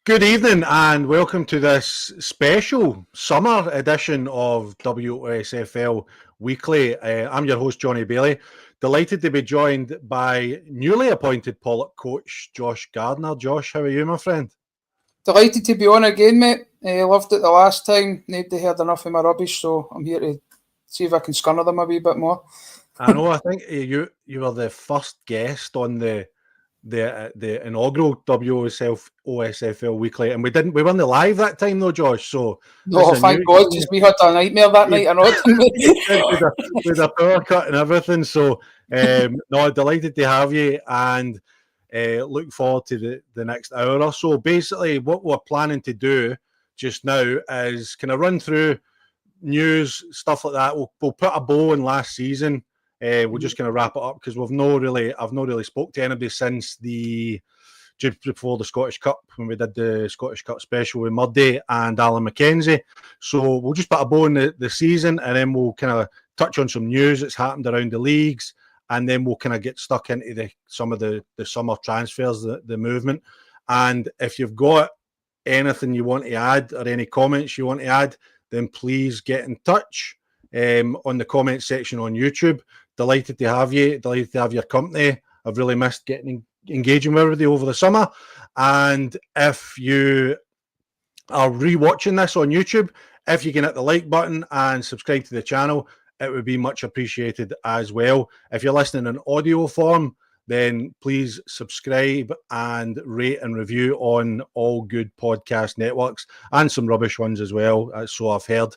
Good evening and welcome to this special summer edition of WOSFL Weekly. I'm your host, Jonny Baillie. Delighted to be joined by newly appointed Pollock coach, Josh Gardner. Josh, how are you, my friend? Delighted to be on again, mate. Loved it the last time. Nobody heard enough of my rubbish, so I'm here to see if I can scunner them a wee bit more. I know. I think you were the first guest on the inaugural WOSFL Weekly, and we weren't live that time though, Josh. So No, thank God, because we had a nightmare that night. I know, didn't we? with a power cut and everything. So no, delighted to have you, and look forward to the next hour or so. Basically, what we're planning to do just now is kind of run through news, stuff like that. We'll put a bow in last season. We'll just kind of wrap it up because I've not really spoke to anybody since just before the Scottish Cup, when we did the Scottish Cup special with Murday and Alan McKenzie. So we'll just put a bow in the season, and then we'll kind of touch on some news that's happened around the leagues, and then we'll kind of get stuck into some of the summer transfers, the movement. And if you've got anything you want to add or any comments you want to add, then please get in touch on the comment section on YouTube. Delighted to have you. Delighted to have your company. I've really missed engaging with everybody over the summer. And if you are rewatching this on YouTube, if you can hit the like button and subscribe to the channel, it would be much appreciated as well. If you're listening in audio form, then please subscribe and rate and review on all good podcast networks and some rubbish ones as well, so I've heard.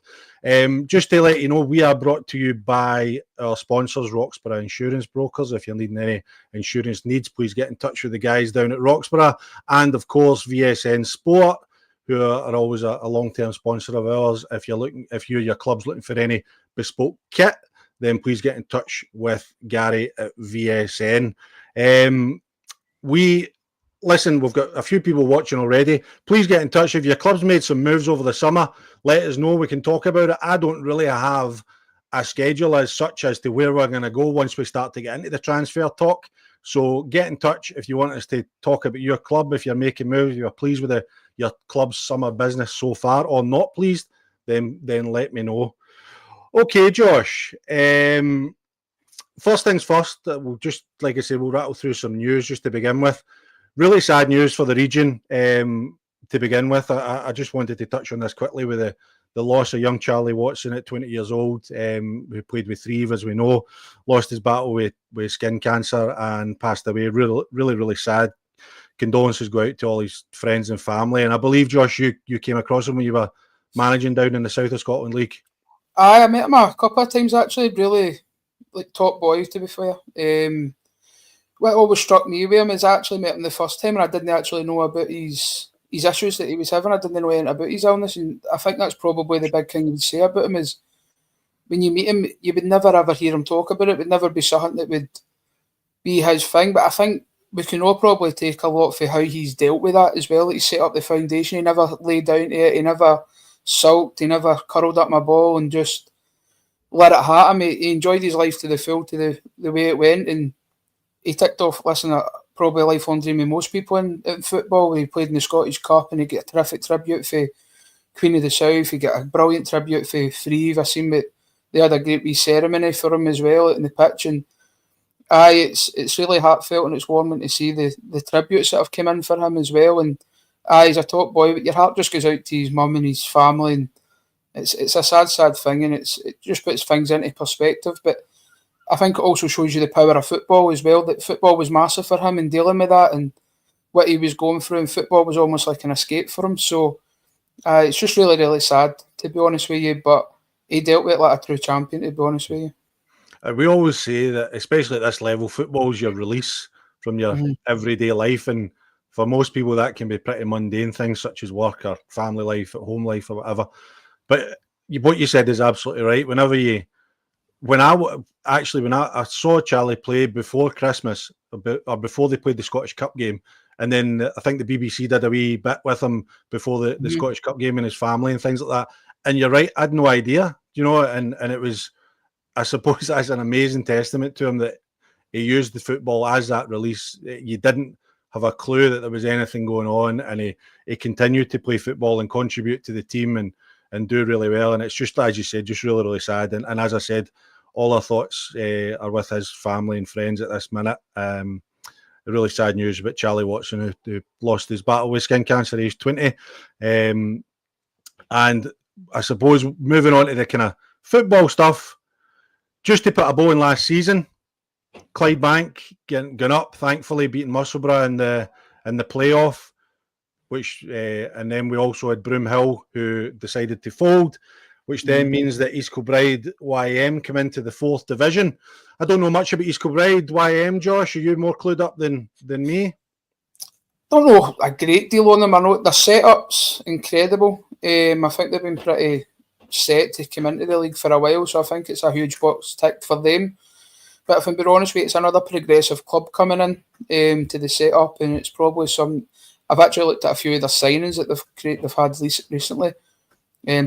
Just to let you know, we are brought to you by our sponsors, Roxburgh Insurance Brokers. If you're needing any insurance needs, please get in touch with the guys down at Roxburgh. And of course, VSN Sport, who are always a long-term sponsor of ours. If your club's looking for any bespoke kit, then please get in touch with Gary at VSN. We've got a few people watching already. Please get in touch. If your club's made some moves over the summer, let us know. We can talk about it. I don't really have a schedule as such as to where we're going to go once we start to get into the transfer talk. So get in touch if you want us to talk about your club. If you're making moves, if you're pleased with your club's summer business so far or not pleased, then let me know. Okay, Josh. First things first, we'll just, like I said, we'll rattle through some news just to begin with. Really sad news for the region to begin with. I just wanted to touch on this quickly with the loss of young Charlie Watson at 20 years old, who played with Threave, as we know, lost his battle with skin cancer and passed away. Really, really, really sad. Condolences go out to all his friends and family. And I believe, Josh, you came across him when you were managing down in the South of Scotland League. I met him a couple of times, actually. Really, top boy, to be fair. What always struck me with him is I actually met him the first time and I didn't actually know about his issues that he was having. I didn't know anything about his illness, and I think that's probably the big thing you would say about him is when you meet him, you would never ever hear him talk about it. It would never be something that would be his thing. But I think we can all probably take a lot for how he's dealt with that as well. He set up the foundation. He never laid down to it. He never sulked. He never curled up my ball and just let it hit him. He enjoyed his life to the full, to the way it went, and he ticked off, probably a lifelong dream of most people in football. He played in the Scottish Cup and he got a terrific tribute for Queen of the South. He got a brilliant tribute for Threave. I seen that they had a great wee ceremony for him as well in the pitch. And it's really heartfelt and it's warming to see the tributes that have come in for him as well. And he's a top boy, but your heart just goes out to his mum and his family. And it's a sad thing, and it just puts things into perspective. But I think it also shows you the power of football as well, that football was massive for him in dealing with that and what he was going through, and football was almost like an escape for him. So it's just really, really sad, to be honest with you, but he dealt with it like a true champion, to be honest with you. We always say that, especially at this level, football is your release from your everyday life, and for most people that can be pretty mundane things such as work or family life, at home life or whatever. But what you said is absolutely right. When I saw Charlie play before Christmas, or before they played the Scottish Cup game, and then I think the BBC did a wee bit with him before the Scottish Cup game and his family and things like that. And you're right, I had no idea, and it was, I suppose that's an amazing testament to him that he used the football as that release. You didn't have a clue that there was anything going on, and he continued to play football and contribute to the team and do really well. And it's just, as you said, just really, really sad. And as I said, all our thoughts are with his family and friends at this minute. Really sad news about Charlie Watson, who lost his battle with skin cancer at age 20. And I suppose moving on to the kind of football stuff, just to put a bow in last season, Clydebank getting up, thankfully beating Musselburgh in the playoff, which and then we also had Broomhill, who decided to fold, which then means that East Kilbride YM come into the 4th division. I don't know much about East Kilbride YM, Josh. Are you more clued up than me? Don't know a great deal on them. I know their setup's incredible. I think they've been pretty set to come into the league for a while, so I think it's a huge box ticked for them. But if I'm being honest with you, it's another progressive club coming in to the setup, and it's probably some. I've actually looked at a few of their signings that they've had recently.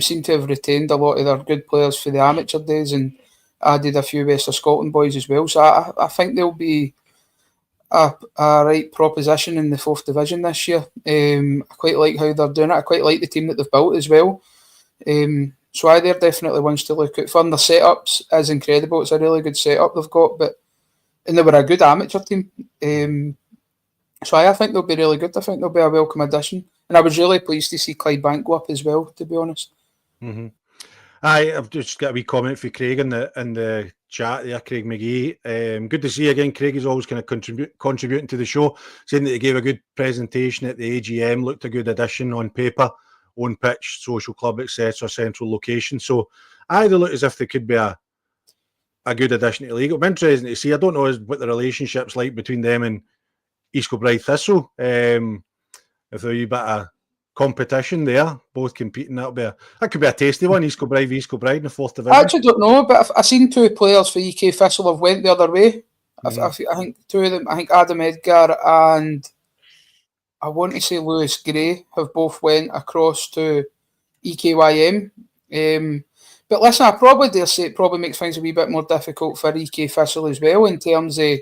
Seem to have retained a lot of their good players for the amateur days and added a few West of Scotland boys as well. So I think they'll be a right proposition in the 4th division this year. I quite like how they're doing it. I quite like the team that they've built as well. So they're definitely ones to look out for. And their setups is incredible. It's a really good setup they've got, and they were a good amateur team. So I think they'll be really good. I think they'll be a welcome addition. And I was really pleased to see Clydebank go up as well, to be honest. Mm-hmm. I've just got a wee comment for Craig in the chat there, Craig McGee. Good to see you again. Craig is always kind of contributing to the show, saying that he gave a good presentation at the AGM, looked a good addition on paper, own pitch, social club, etc., central location. So they look as if they could be a good addition to the league. It'll be interesting to see. I don't know what the relationship's like between them and East Kilbride Thistle. If there's a wee bit of competition there, both competing, that could be a tasty one. East Kilbride v East Kilbride in the 4th division. I actually don't know, but I've seen 2 players for EK Thistle have went the other way. I think 2 of them, I think Adam Edgar and I want to say Lewis Gray have both went across to EKYM. But listen, I probably dare say it probably makes things a wee bit more difficult for EK Thistle as well, in terms of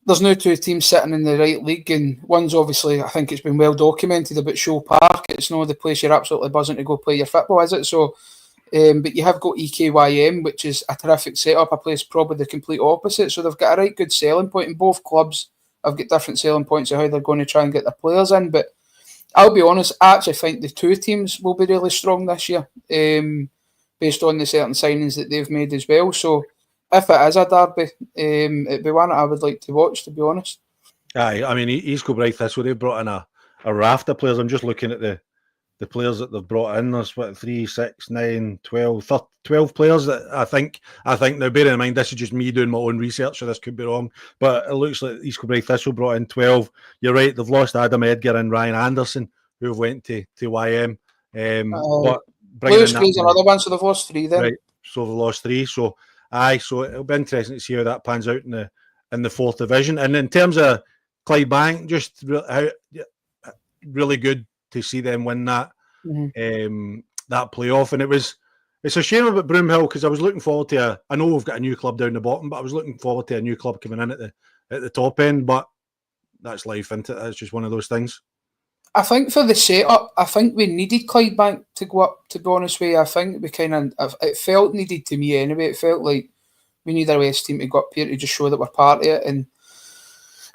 there's now 2 teams sitting in the right league, and one's obviously, I think it's been well documented about Show Park. It's not the place you're absolutely buzzing to go play your football, is it? So, but you have got EKYM, which is a terrific setup, a place probably the complete opposite. So they've got a right good selling point, and both clubs have got different selling points of how they're going to try and get their players in. But I'll be honest, I actually think the 2 teams will be really strong this year, based on the certain signings that they've made as well. So if it is a derby, it'd be one I would like to watch, to be honest. Aye, I mean, East Kilbride Thistle, they've brought in a raft of players. I'm just looking at the players that they've brought in. There's 3, 6, 9, 12, 12 players that I think now, bearing in mind this is just me doing my own research, so this could be wrong, but it looks like East Kilbride Thistle brought in 12. You're right, they've lost Adam Edgar and Ryan Anderson, who have went to YM. But Lewis Gray's another one, so they've lost 3 then. Right, so they've lost 3. So it'll be interesting to see how that pans out in the 4th division. And in terms of Clydebank, just really good to see them win that that playoff. And it's a shame about Broomhill, because I was looking forward to I know we've got a new club down the bottom, but I was looking forward to a new club coming in at the top end. But that's life, isn't it? That's just one of those things. I think for the setup, I think we needed Clydebank to go up, to be honest with you. I think we it felt needed to me anyway. It felt like we need our West team to go up here to just show that we're part of it. And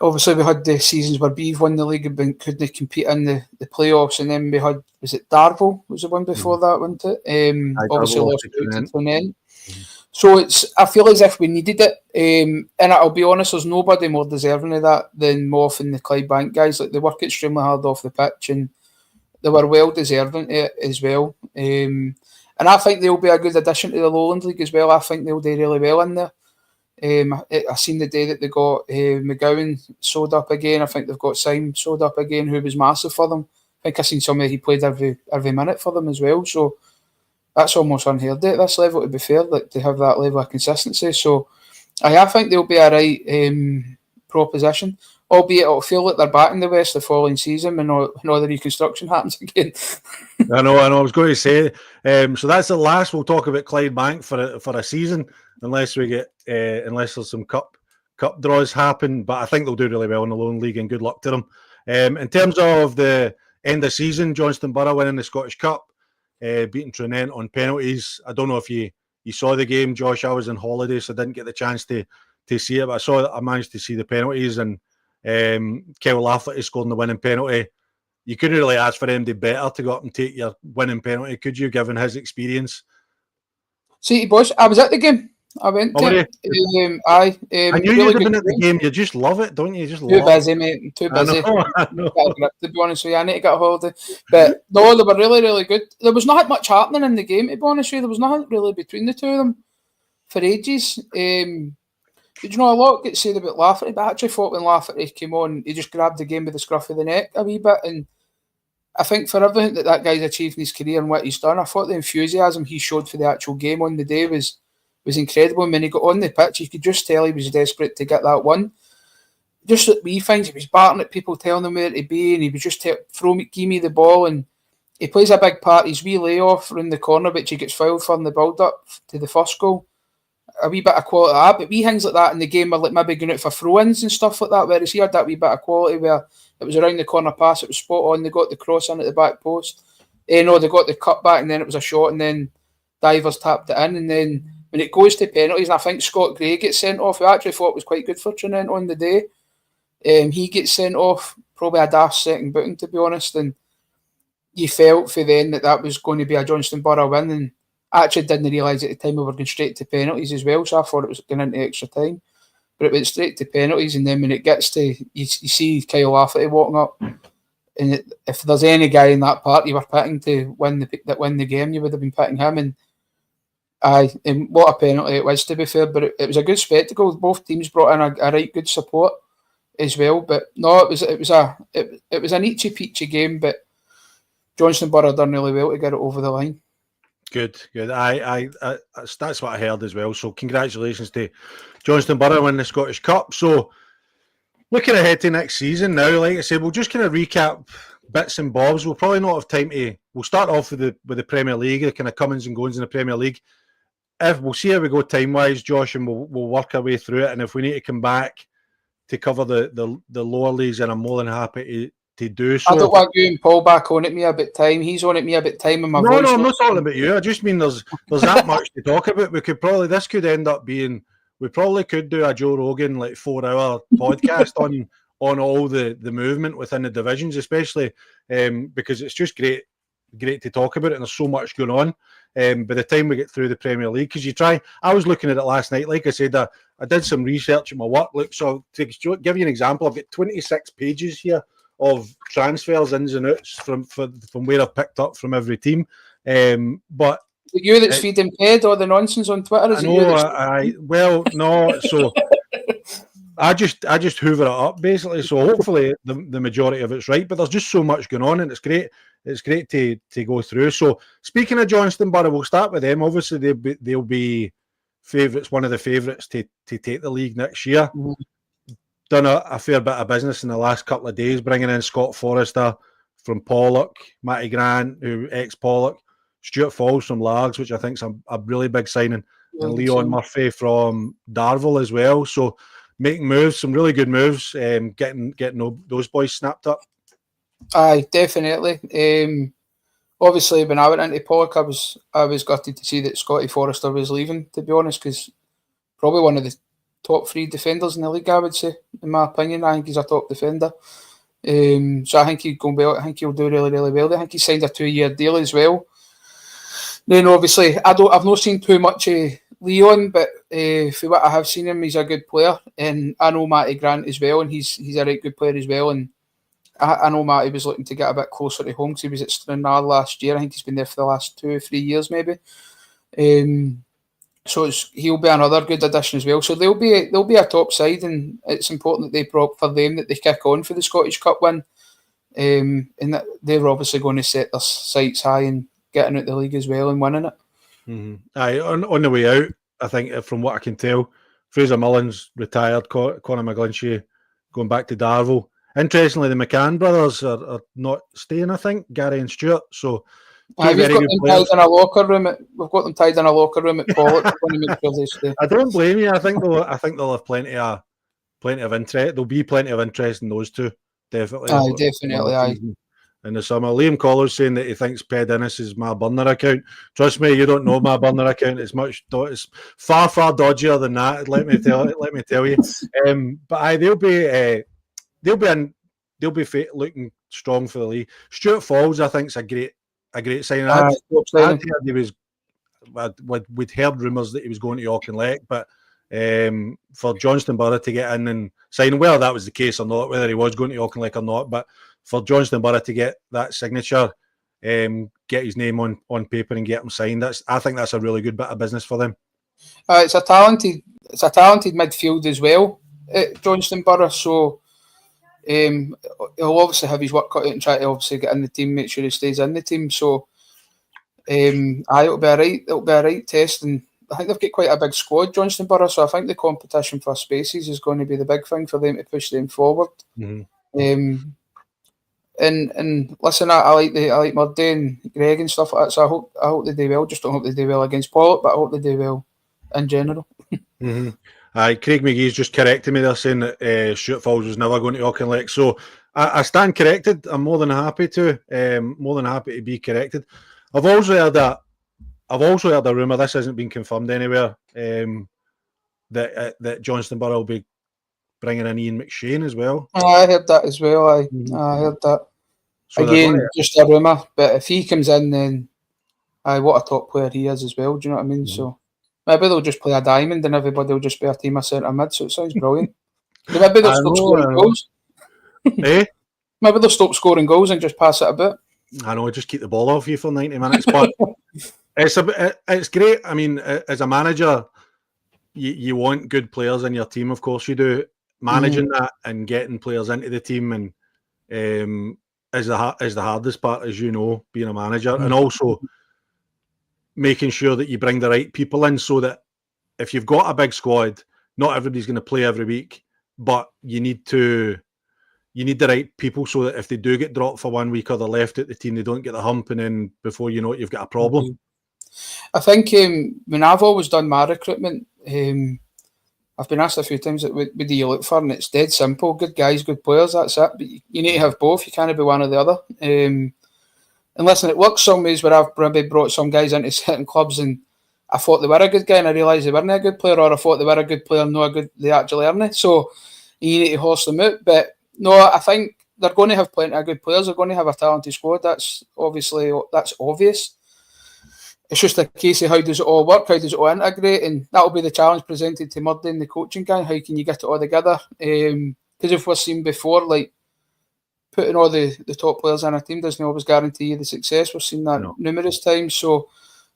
obviously we had the seasons where Beeve won the league and couldn't compete in the playoffs, and then we had, was it Darvel was the one before that, wasn't it? Obviously lost to Clement. So I feel as if we needed it, and I'll be honest, there's nobody more deserving of that than Moff and the Clydebank guys. Like, they work extremely hard off the pitch, and they were well deserving of it as well. And I think they'll be a good addition to the Lowland League as well. I think they'll do really well in there. I seen the day that they got McGowan sold up again. I think they've got Syme sold up again, who was massive for them. I think I seen somebody he played every minute for them as well. So that's almost unheard of at this level, to be fair, like to have that level of consistency. So I think they'll be a right proposition, albeit it'll feel like they're back in the West the following season when all the reconstruction happens again. I know. I was going to say, so that's the last we'll talk about Clydebank for a season, unless we get unless there's some cup cup draws happen, but I think they'll do really well in the Lone League, and good luck to them. In terms of the end of season, Johnston Borough winning the Scottish Cup, beating Trinent on penalties. I don't know if you saw the game, Josh. I was on holiday, so I didn't get the chance to see it, but I managed to see the penalties, and Kyle Lafferty scored the winning penalty. You couldn't really ask for anybody better to go up and take your winning penalty, could you, given his experience? See, boss, I was at the game. I went to it. I knew you'd have been at the game. You just love it, don't you? Too busy, mate. Too busy. I know. To be honest with you, I need to get a holiday. But no, they were really, really good. There was not much happening in the game, to be honest with you. There was nothing really between the two of them for ages. But you know, a lot gets said about Lafferty, but I actually thought when Lafferty came on, he just grabbed the game by the scruff of the neck a wee bit. And I think for everything that guy's achieved in his career and what he's done, I thought the enthusiasm he showed for the actual game on the day was incredible. And when he got on the pitch, you could just tell he was desperate to get that one. Just at wee things, he was barking at people, telling them where to be, and he was just give me the ball. And he plays a big part. His wee layoff around the corner, which he gets fouled for in the build-up to the first goal. A wee bit of quality of that, but wee things like that in the game are like maybe going out for throw-ins and stuff like that, whereas he had that wee bit of quality where it was around the corner pass, it was spot on, they got the cross in at the back post. No, they got the cut back, and then it was a shot, and then Divers tapped it in, and then when it goes to penalties, and I think Scott Gray gets sent off, who I actually thought was quite good for Trinent on the day. He gets sent off, probably a daft second booting, to be honest, and you felt for then that was going to be a Johnston Borough win, and I actually didn't realise at the time we were going straight to penalties as well, so I thought it was going into extra time. But it went straight to penalties, and then when it gets to, you see Kyle Lafferty walking up, and if there's any guy in that part you were picking to win the game, you would have been picking him. And what a penalty it was, to be fair. But it was a good spectacle. Both teams brought in a right good support as well. But no, it was a neatsy peachy game. But Johnston Borough done really well to get it over the line. Good. That's what I heard as well. So congratulations to Johnston Borough winning the Scottish Cup. So looking ahead to next season now, like I said, we'll just kind of recap bits and bobs. We'll probably not have time to. We'll start off with the Premier League, the kind of comings and goings in the Premier League. If we'll see how we go time wise, Josh, and we'll work our way through it. And if we need to come back to cover the lower leagues, then I'm more than happy to do so. I don't want you and Paul back on at me about time. He's on at me about time in my voice. No, I'm not talking about you. I just mean there's that much to talk about. This could end up being, we probably could do a Joe Rogan 4-hour podcast on all the movement within the divisions, especially because it's just great to talk about it, and there's so much going on. By the time we get through the Premier League, because I was looking at it last night, like I said, I did some research at my work. Look, so to give you an example, I've got 26 pages here of transfers, ins and outs from where I've picked up from every team. But you that's feeding Ped or the nonsense on Twitter? So I just hoover it up basically. So hopefully the majority of it's right. But there's just so much going on, and it's great. It's great to go through. So speaking of Johnston Borough, we'll start with them. Obviously they'll be favourites, one of the favourites to take the league next year. Mm-hmm. Done a fair bit of business in the last couple of days, bringing in Scott Forrester from Pollock, Matty Grant, who ex-Pollock, Stuart Falls from Largs, which I think is a really big signing, and Leon Murphy from Darvel as well. So making moves, some really good moves, getting those boys snapped up. Aye, definitely. Obviously, when I went into Pollock, I was gutted to see that Scotty Forrester was leaving, to be honest, because probably one of the top 3 defenders in the league, I would say, in my opinion. I think he's a top defender. So I think he'll go well. I think he'll do really, really well. I think he signed a 2-year deal as well. Then obviously, I've not seen too much of Leon, but for what I have seen him, he's a good player. And I know Matty Grant as well, and he's a right good player as well. And I know Matty was looking to get a bit closer to home because he was at Stranraer last year. I think he's been there for the last 2 or 3 years, maybe. So he'll be another good addition as well. So they'll be a top side, and it's important that they kick on for the Scottish Cup win, and that they're obviously going to set their sights high and getting out the league as well and winning it. Mm-hmm. Aye, on the way out, I think from what I can tell, Fraser Mullins retired, Conor McGlinchey going back to Darvel. Interestingly, the McCann brothers are not staying, I think, Gary and Stuart. So we've got them tied in a locker room. We've got them tied in a locker room at Pollock. I don't blame you. I think they'll have plenty of plenty of interest. There'll be plenty of interest in those two, definitely. Definitely. In the summer, Liam Collow's saying that he thinks Ped Innes is my burner account. Trust me, you don't know my burner account. It's far dodgier than that. Let me tell you. But they'll be looking strong for the league. Stuart Falls, I think, is a great signing. We'd heard rumours that he was going to Auchinleck, but for Johnston Borough to get in and sign, whether that was the case or not, whether he was going to Auchinleck or not, but for Johnston Borough to get that signature, get his name on paper and get him signed, I think that's a really good bit of business for them. It's a talented midfield as well at Johnston Borough, so he'll obviously have his work cut out and try to obviously get in the team, make sure he stays in the team. So it'll be a right test, and I think they've got quite a big squad, Johnston Borough. So I think the competition for spaces is going to be the big thing for them to push them forward. Mm-hmm. And listen, I like Murday and Greg and stuff like that. So I hope they do well. Just don't hope they do well against Pollock, but I hope they do well in general. Mm-hmm. Craig McGee's just corrected me there, saying that Stuart Falls was never going to Auchinleck. So I stand corrected. I'm more than happy to be corrected. I've also heard a rumour. This hasn't been confirmed anywhere. That Johnston Borough will be bringing in Ian McShane as well. I heard that as well. I heard that. So again, just a rumour. But if he comes in, then what a top player he is as well. Do you know what I mean? Mm-hmm. So maybe they'll just play a diamond and everybody will just be a team of centre mid. So it sounds brilliant. Maybe they'll stop scoring goals. Eh? Maybe they'll stop scoring goals and just pass it a bit. I know, just keep the ball off you for 90 minutes. But it's great. I mean, as a manager, you want good players in your team. Of course you do. Managing that and getting players into the team and is the hardest part, as you know, being a manager, and also making sure that you bring the right people in, so that if you've got a big squad, not everybody's going to play every week, but you need the right people, so that if they do get dropped for 1 week or they're left at the team, they don't get the hump, and then before you know it, you've got a problem. I think when I've always done my recruitment, I've been asked a few times, what do you look for? And it's dead simple. Good guys, good players, that's it. But you need to have both. You can't be one or the other. And listen, it works some ways where I've maybe brought some guys into certain clubs and I thought they were a good guy and I realised they weren't a good player, or I thought they were a good player and they actually aren't. So you need to horse them out. But no, I think they're going to have plenty of good players. They're going to have a talented squad. That's obvious. It's just a case of how does it all work, how does it all integrate, and that'll be the challenge presented to Murday and the coaching guy. How can you get it all together? Because if we've seen before, like putting all the top players in a team doesn't always guarantee you the success. We've seen that numerous times. So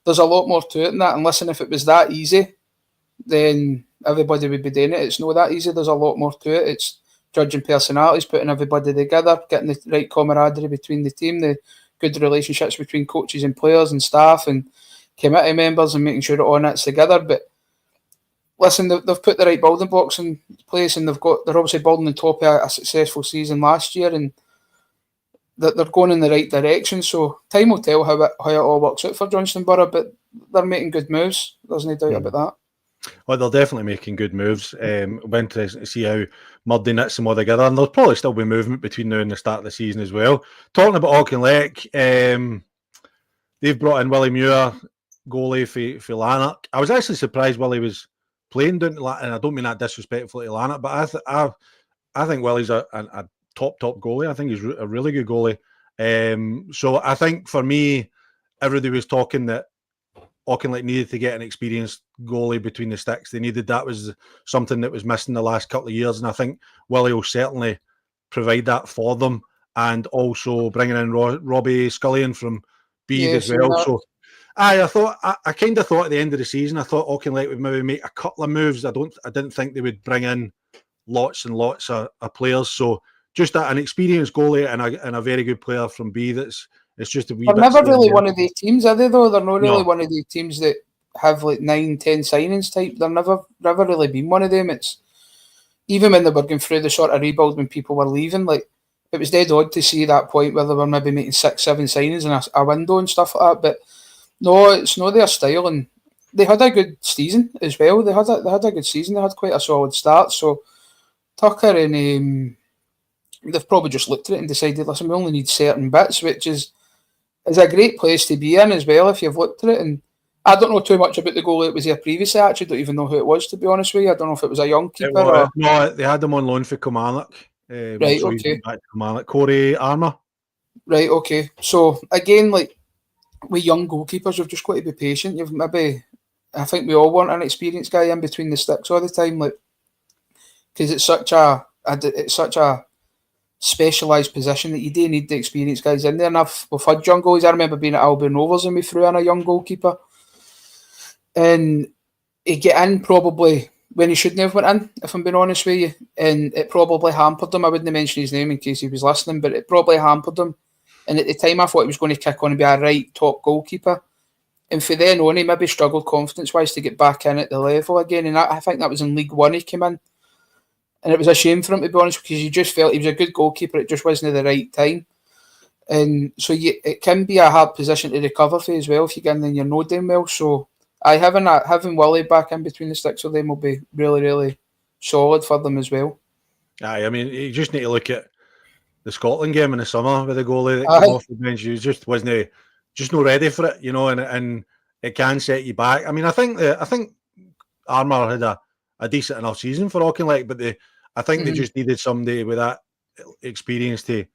there's a lot more to it than that. And listen, if it was that easy, then everybody would be doing it. It's not that easy. There's a lot more to it. It's judging personalities, putting everybody together, getting the right camaraderie between the team, the good relationships between coaches and players and staff and committee members, and making sure it all knits together. But listen, they've put the right building blocks in place, and they're obviously building on top of a successful season last year, and they're going in the right direction. So time will tell how it all works out for Johnston Borough, but they're making good moves. There's no doubt about that. Well, they're definitely making good moves. It'll be interesting to see how Murday knits them all together, and there'll probably still be movement between now and the start of the season as well. Talking about Auchinleck, they've brought in Willie Muir, goalie for Lanark. I was actually surprised Willie was playing down to Lanark, and I don't mean that disrespectfully to Lanark, but I think Willie's a top goalie. I think he's a really good goalie. So I think for me, everybody was talking that Auchinleck needed to get an experienced goalie between the sticks. They needed that. Was something that was missing the last couple of years, and I think Willie will certainly provide that for them. And also bringing in Robbie Scullion from Bede as well. So I kind of thought at the end of the season, I thought Auchinleck would maybe make a couple of moves. I didn't think they would bring in lots and lots of players. So just an experienced goalie and a very good player from Bede. It's just a wee bit. They're never really one of the teams, are they, though? They're not really one of the teams that have like 9-10 signings type. They're never really been one of them. It's even when they were going through the sort of rebuild when people were leaving, like it was dead odd to see that point where they were maybe making 6-7 signings in a window and stuff like that. But no, it's not their style, and they had a good season as well. They had a good season. They had quite a solid start. So Tucker, and they've probably just looked at it and decided, listen, we only need certain bits, which is a great place to be in as well if you've looked at it. And I don't know too much about the goalie that was there previously. I actually don't even know who it was, to be honest with you. I don't know if it was a young keeper or... No, they had him on loan for Kilmarnock. Right, so okay. He's went back to Kilmarnock. Corey Armour. Right, okay. So, again, like, with young goalkeepers, you've just got to be patient. You've maybe... I think we all want an experienced guy in between the sticks all the time, like, because it's such a specialised position that you do need the experienced guys in there. And we've had young goalies. I remember being at Albion Rovers and we threw in a young goalkeeper, and he get in probably when he shouldn't have went in, if I'm being honest with you, and it probably hampered him. I wouldn't mention his name in case he was listening, but it probably hampered him. And at the time, I thought he was going to kick on and be a right top goalkeeper. And for then on, he maybe struggled confidence-wise to get back in at the level again. And I think that was in League One he came in. And it was a shame for him, to be honest, because you just felt he was a good goalkeeper. It just wasn't at the right time. And so it can be a hard position to recover for as well if you get in and you're not doing well. So having Willie back in between the sticks of them will be really, really solid for them as well. Aye, I mean, you just need to look at the Scotland game in the summer with the goalie that came off the bench. You just wasn't just not ready for it, and it can set you back. I mean, I think Armour had a decent enough season for Auchinleck, but I think they just needed somebody with that experience to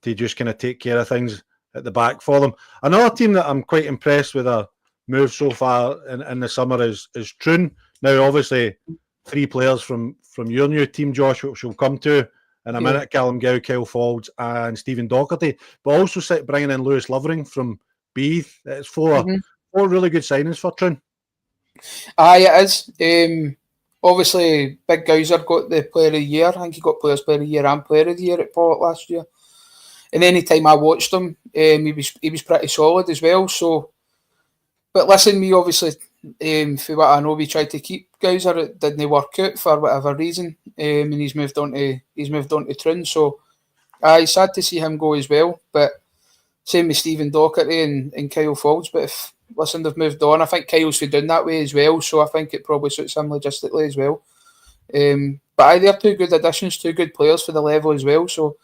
just kind of take care of things at the back for them. Another team that I'm quite impressed with their move so far in the summer is Troon. Now, obviously, 3 players from your new team, Josh, which we'll come to in a minute: Callum Gow, Kyle Faulds, and Stephen Docherty. But also bringing in Lewis Lovering from Beath. It's 4 really good signings for Troon. Aye, it is. Obviously, Big Gowser got the Player of the Year. I think he got Players Player of the Year and Player of the Year at Pollock last year. And any time I watched him, he was pretty solid as well. So, but listen, me obviously, for what I know, we tried to keep Gowser. It didn't work out for whatever reason, and he's moved on to Troon. So, it's sad to see him go as well. But same with Stephen Docherty and Kyle Faulds. But they've moved on. I think Kyle's down that way as well, so I think it probably suits him logistically as well. But they're 2 good additions, 2 good players for the level as well. So,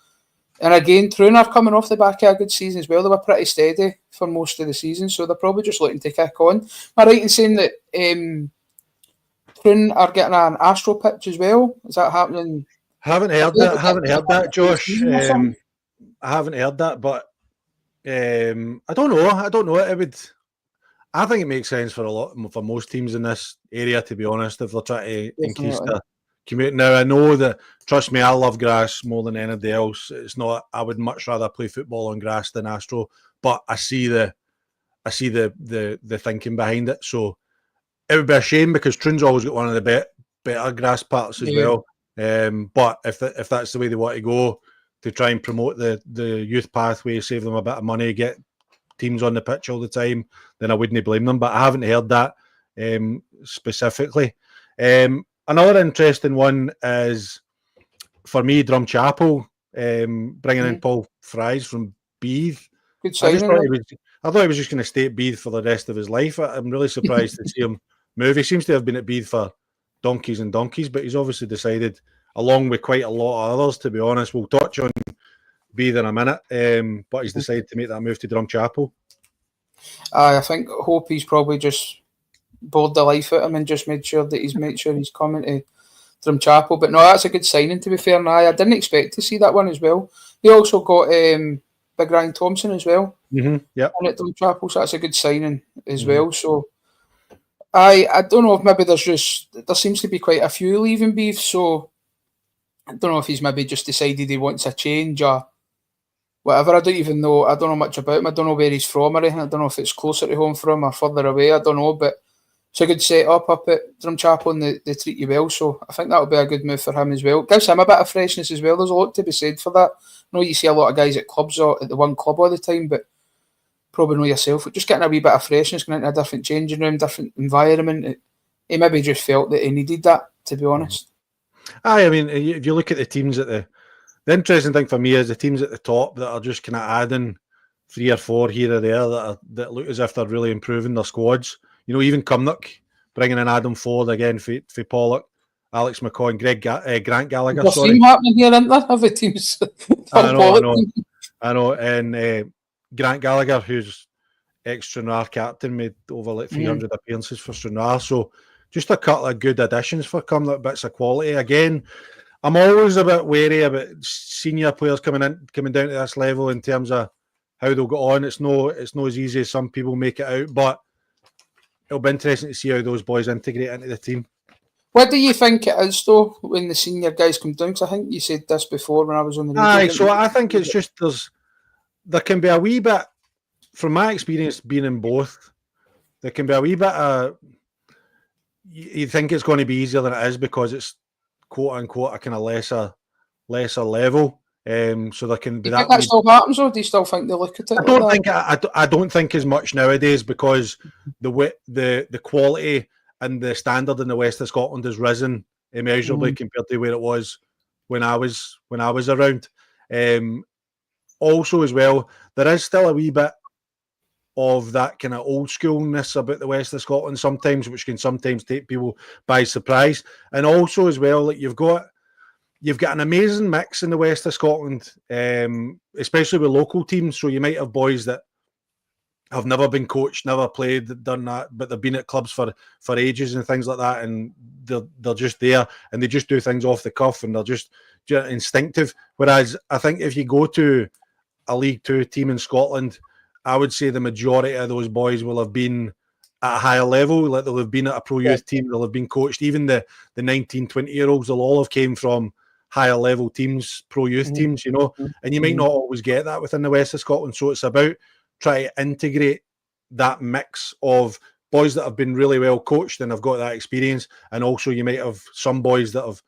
and again, Troon are coming off the back of a good season as well. They were pretty steady for most of the season, so they're probably just looking to kick on. Am I right in saying that Troon are getting an Astro pitch as well? Is that happening? Haven't heard that, Josh. I haven't heard that, but I don't know. I think it makes sense for most teams in this area, to be honest, if they're trying to increase the commute. Now, I know that, trust me, I love grass more than anybody else. It's not. I would much rather play football on grass than Astro, but I see the thinking behind it. So it would be a shame because Troon's always got one of the better grass parts as well. But if that's the way they want to go, to try and promote the youth pathway, save them a bit of money, get teams on the pitch all the time, then I wouldn't blame them. But I haven't heard that specifically. Another interesting one is, for me, Drumchapel, bringing in Paul Fries from Beath. Good signing. I thought he was just going to stay at Beath for the rest of his life. I'm really surprised to see him move. He seems to have been at Beath for donkeys and donkeys, but he's obviously decided, along with quite a lot of others, to be honest. We'll touch on Beath in a minute, but he's decided to make that move to Drumchapel. I hope he's probably just bored the life out of him and just made sure he's coming to Drumchapel. But no, that's a good signing, to be fair. And I didn't expect to see that one as well. He also got Big Ryan Thompson as well. Yep. At Drumchapel, so that's a good signing as well. So I don't know if maybe there seems to be quite a few leaving Beath, so I don't know if he's maybe just decided he wants a change or whatever. I don't even know. I don't know much about him. I don't know where he's from or anything. I don't know if it's closer to home for him or further away. I don't know, but it's a good set-up up at Drumchapel and they treat you well. So I think that'll be a good move for him as well. Gives him a bit of freshness as well. There's a lot to be said for that. I know you see a lot of guys at clubs or at the one club all the time, but probably know yourself. Just getting a wee bit of freshness, going into a different changing room, different environment. He maybe just felt that he needed that, to be honest. I mean, if you look at the teams at the interesting thing for me is the teams at the top that are just kind of adding 3 or 4 here or there that look as if they're really improving their squads. Even Cumnock bringing in Adam Ford again for Pollock. Alex McCaw and Grant Gallagher. There's a Sorry, theme happening here, isn't there? Every team's I Pollock. know, and Grant Gallagher, who's ex-Stranraer captain, made over like 300 appearances for Stranraer. So just a couple of good additions for come, like bits of quality. Again, I'm always a bit wary about senior players coming down to this level in terms of how they'll go on. It's no as easy as some people make it out, but it'll be interesting to see how those boys integrate into the team. What do you think it is, though, when the senior guys come down? Because I think you said this before when I was on the radio. Aye, so I think it's just there can be a wee bit, from my experience being in both, there can be a wee bit of, you think it's going to be easier than it is because it's quote unquote a kind of lesser level. So there can be do you think that still happens, or do you still think they look at it? I don't think as much nowadays because the quality and the standard in the west of Scotland has risen immeasurably compared to where it was when I was around. Also, as well, there is still a wee bit of that kind of old schoolness about the west of Scotland sometimes, which can sometimes take people by surprise. And also, as well, like you've got an amazing mix in the west of Scotland, especially with local teams. So you might have boys that have never been coached, never played, done that, but they've been at clubs for ages and things like that, and they're just there and they just do things off the cuff and they're just instinctive. Whereas I think if you go to a League Two team in Scotland, I would say the majority of those boys will have been at a higher level, like they'll have been at a pro youth team, they'll have been coached. Even the 19, 20-year-olds, they'll all have came from higher level teams, pro youth teams, you know, and you might not always get that within the west of Scotland. So it's about trying to integrate that mix of boys that have been really well coached and have got that experience, and also you might have some boys that have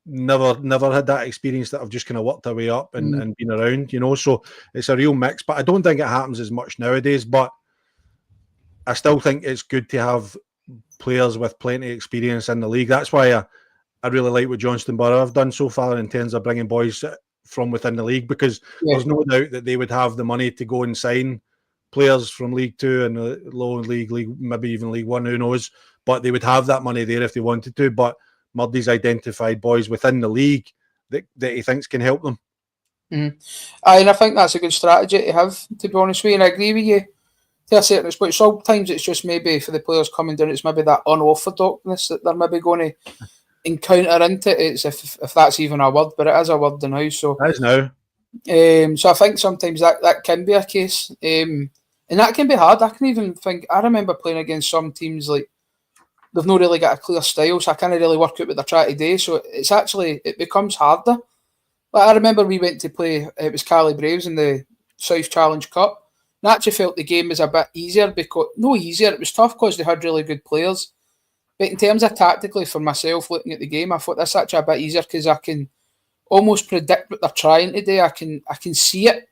never had that experience that have just kind of worked their way up and been around, you know. So it's a real mix, but I don't think it happens as much nowadays. But I still think it's good to have players with plenty of experience in the league. That's why I really like what Johnston Borough have done so far in terms of bringing boys from within the league, because there's no doubt that they would have the money to go and sign players from League Two and the lower league, maybe even League One, who knows, but they would have that money there if they wanted to. But Murdy's identified boys within the league that he thinks can help them. And I think that's a good strategy to have, to be honest with you, and I agree with you to a certain extent. Sometimes it's just maybe for the players coming down, it's maybe that unorthodoxness that they're maybe going to encounter into it. It's if that's even a word, but it is a word now. So it is now. So I think sometimes that can be a case, and that can be hard. I can even think, I remember playing against some teams like they've not really got a clear style, so I can't really work out what they're trying to do. So it becomes harder. Like I remember we went to play, it was Cali Braves in the South Challenge Cup. And I actually felt the game was a bit easier, it was tough because they had really good players. But in terms of tactically for myself looking at the game, I thought that's actually a bit easier because I can almost predict what they're trying to do. I can see it.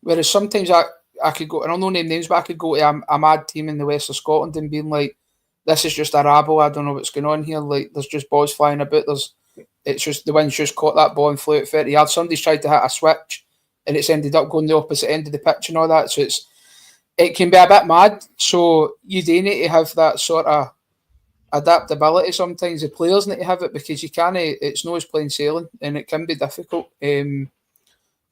Whereas sometimes I could go, and I'll not name names, but I could go to a mad team in the west of Scotland and being like, this is just a rabble, I don't know what's going on here. Like there's just balls flying about. It's just the wind's just caught that ball and flew out 30 yards. Somebody's tried to hit a switch and it's ended up going the opposite end of the pitch and all that. So it can be a bit mad. So you do need to have that sort of adaptability sometimes. The players need to have it because it's no as plain sailing and it can be difficult. Maybe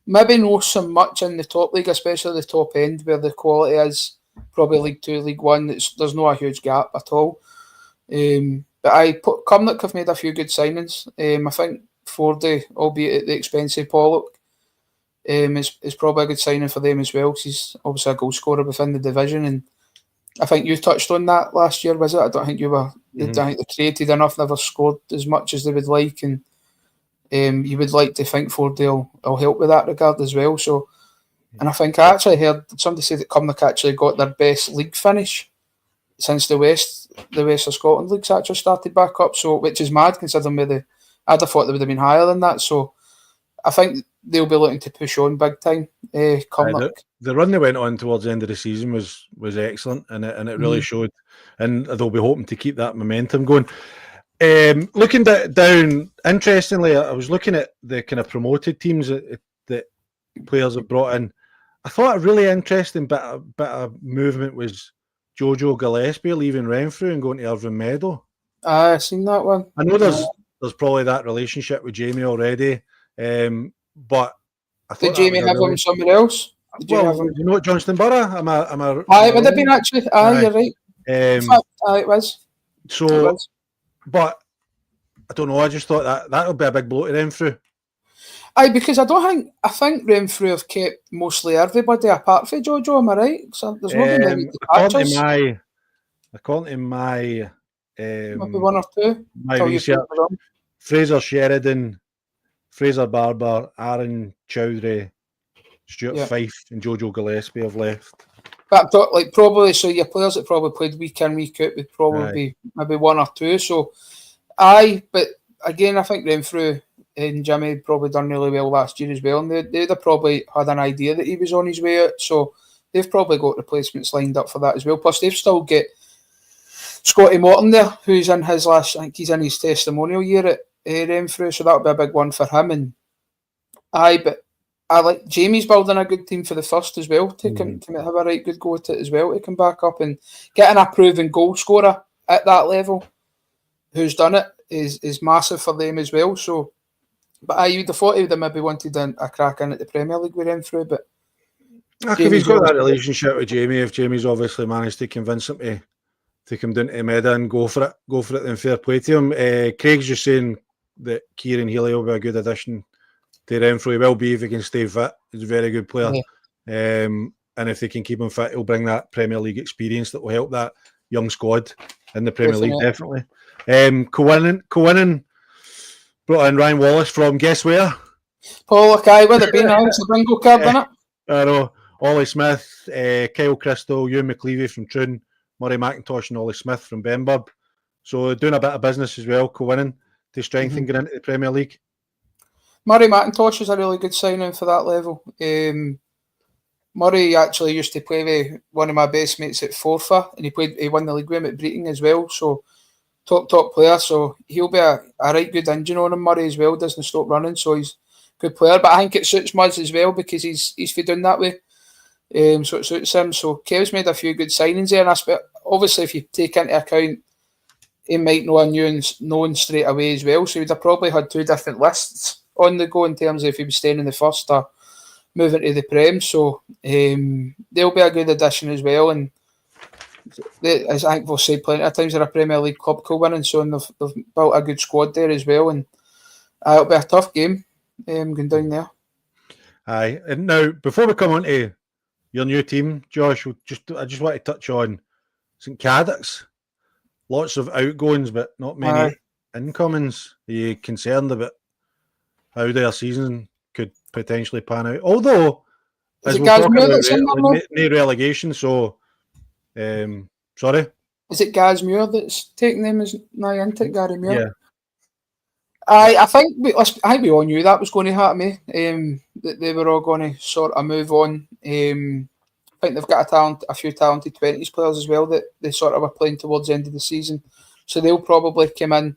not so much in the top league, especially the top end where the quality is probably League Two, League One. There's not a huge gap at all. But Cumnock have made a few good signings. I think Fordy, albeit at the expense of Pollock, is probably a good signing for them as well, because he's obviously a goal scorer within the division. And I think you touched on that last year, was it? I don't think you were. I don't think they created enough, never scored as much as they would like, and you would like to think Fordy will help with that regard as well. So, and I think I actually heard somebody say that Cumnock actually got their best league finish since the West of Scotland leagues actually started back up. So, which is mad considering I'd have thought they would have been higher than that. So, I think they'll be looking to push on big time. Cumnock. The run they went on towards the end of the season was excellent, and it really showed. And they'll be hoping to keep that momentum going. Looking down, interestingly, I was looking at the kind of promoted teams that players have brought in. I thought a really interesting bit of movement was Jojo Gillespie leaving Renfrew and going to Irvine Meadow. I seen that one. I know there's probably that relationship with Jamie already, but I thought Did Jamie have him somewhere else? Did Jamie have him? You know, at Johnston Borough. Am I It would have been actually. You're right. In fact, it was. So, it was. But I don't know. I just thought that would be a big blow to Renfrew. Because I think Renfrew have kept mostly everybody apart from Jojo. Am I right? So there's not been many departures. According to my maybe one or two. My research, Fraser Sheridan, Fraser Barber, Aaron Chowdhury, Stuart Fife, and Jojo Gillespie have left. But probably, so your players that probably played week in, week out would probably be maybe one or two. So, but again, I think Renfrew and Jimmy probably done really well last year as well, and they'd have probably had an idea that he was on his way out. So they've probably got replacements lined up for that as well. Plus, they've still got Scotty Morton there, who's in his last, I think he's in his testimonial year at Renfrew, so that'll be a big one for him. And but I like Jamie's building a good team for the first as well to have a right good go at it as well, to come back up and getting a proven goal scorer at that level who's done it is massive for them as well. So, but I would have thought he would have maybe wanted a crack in at the Premier League with Renfrew, but if he's got that relationship with Jamie, if Jamie's obviously managed to convince him to come down to Meda and go for it, then fair play to him. Craig's just saying that Kieran Healy will be a good addition to Renfrew. He will be if he can stay fit. He's a very good player. Yeah. And if they can keep him fit, he'll bring that Premier League experience that will help that young squad in the Premier League, definitely. Coinning brought in Ryan Wallace from guess where? Pollock, would have been it's a bingo card, isn't it? I know. Ollie Smith, Kyle Crystal, Ewan McLeavy from Troon, Murray McIntosh and Ollie Smith from Benburb. So doing a bit of business as well, co-winning to strengthen getting into the Premier League. Murray McIntosh is a really good signing for that level. Murray actually used to play with one of my best mates at Forfa, and he won the league with him at Breaking as well. So top player. So he'll be a right good engine on him. Murray as well doesn't stop running, so he's a good player. But I think it suits Muzz as well because he's doing that way. So it suits him. So Kev's made a few good signings there, and obviously if you take into account he might know a known straight away as well. So he'd have probably had two different lists on the go in terms of if he was staying in the first or moving to the Prem. So they'll be a good addition as well. And as I think we've said plenty of times, they're a Premier League club co-winning, so they've built a good squad there as well. And it'll be a tough game going down there. Aye. And now, before we come on to your new team, Josh, I just want to touch on St Cadoc's. Lots of outgoings, but not many incomings. Are you concerned about how their season could potentially pan out? Although, as we'll talk about, no relegation, so sorry? Is it Gaz Muir that's taking them as now into Gary Muir? Yeah. I think we all knew that was going to happen. That they were all going to sort of move on. I think they've got a few talented 20s players as well that they sort of are playing towards the end of the season. So they'll probably come in,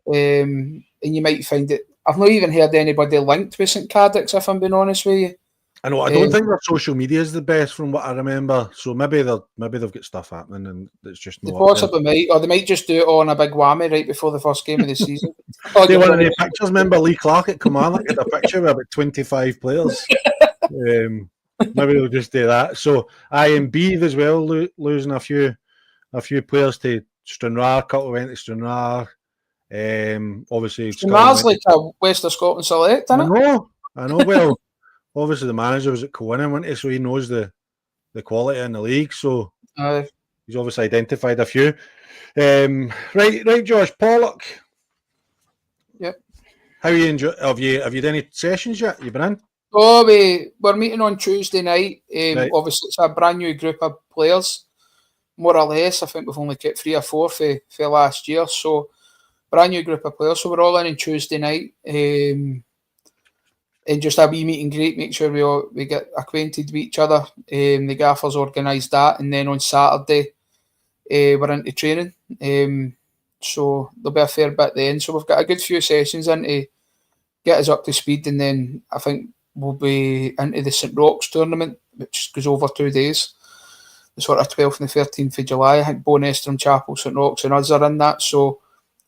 and you might find it. I've not even heard anybody linked with St Cadoc's, if I'm being honest with you. I know. I don't think their social media is the best from what I remember. So maybe they've got stuff happening and it's just not. They possibly might, or they might just do it on a big whammy right before the first game of the season. They want any pictures? Remember Lee Clark at Kilmarnock had a picture with about 25 players. Maybe they'll just do that. So Beeve as well, losing a few players to Stranraer. A couple went to Stranraer. Obviously, Stranraer's like a West of Scotland select, isn't it? I know. Well, obviously the manager was at Coinning, wasn't he? So he knows the quality in the league. So he's obviously identified a few. Right, Josh Pollock. Yep. How you enjoy? Have you done any sessions yet? You been in? Oh, we're meeting on Tuesday night. Obviously, it's a brand new group of players, more or less. I think we've only kept 3 or 4 for last year. So, brand new group of players. So, we're all in on Tuesday night. And just a wee meet and greet, make sure we get acquainted with each other. The gaffers organised that. And then on Saturday, we're into training. So, there'll be a fair bit then. So, we've got a good few sessions in to get us up to speed. And then I think we'll be into the St Roch's tournament, which goes over 2 days, the sort of 12th and the 13th of July. I think Bonestrom Chapel, St Roch's and us are in that. So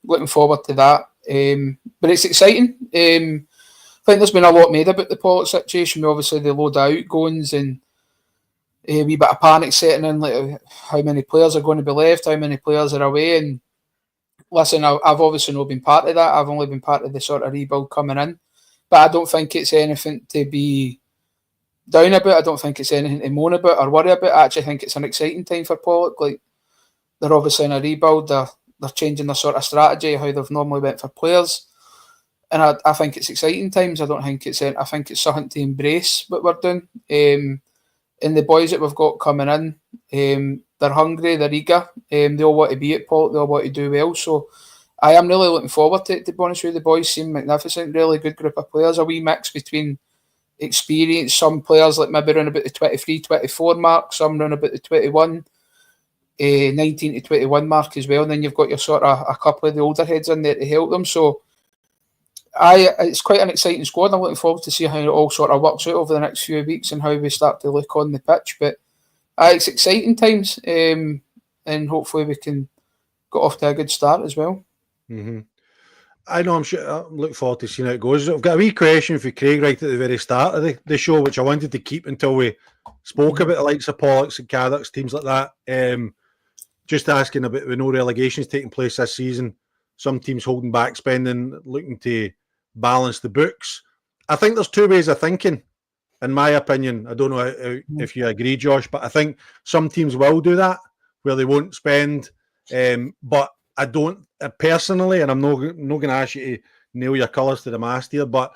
looking forward to that. But it's exciting. I think there's been a lot made about the Pollock situation. Obviously, the load of outgoings and a wee bit of panic setting in, like how many players are going to be left, how many players are away. And listen, I've obviously not been part of that. I've only been part of the sort of rebuild coming in. But I don't think it's anything to be down about. I don't think it's anything to moan about or worry about. I actually think it's an exciting time for Pollock. Like, they're obviously in a rebuild. They're changing their sort of strategy, how they've normally went for players. And I think it's exciting times. I think it's something to embrace what we're doing. And the boys that we've got coming in, they're hungry, they're eager. They all want to be at Pollock, they all want to do well. So I am really looking forward to it, to be honest with you. The boys seem magnificent, really good group of players. A wee mix between experience, some players like maybe around about the 23, 24 mark, some around about the 21, 19 to 21 mark as well. And then you've got your sort of a couple of the older heads in there to help them. So it's quite an exciting squad. I'm looking forward to see how it all sort of works out over the next few weeks and how we start to look on the pitch. But it's exciting times, and hopefully we can get off to a good start as well. Mm-hmm. I know, I'm sure. I look forward to seeing how it goes. I've got a wee question for Craig right at the very start of the show, which I wanted to keep until we spoke about the likes of Pollocks and Caddocks, teams like that. Just asking about the no relegations taking place this season. Some teams holding back spending, looking to balance the books. I think there's two ways of thinking, in my opinion. I don't know if you agree, Josh, but I think some teams will do that, where they won't spend. But I don't personally, and I'm not going to ask you to nail your colours to the mast here, but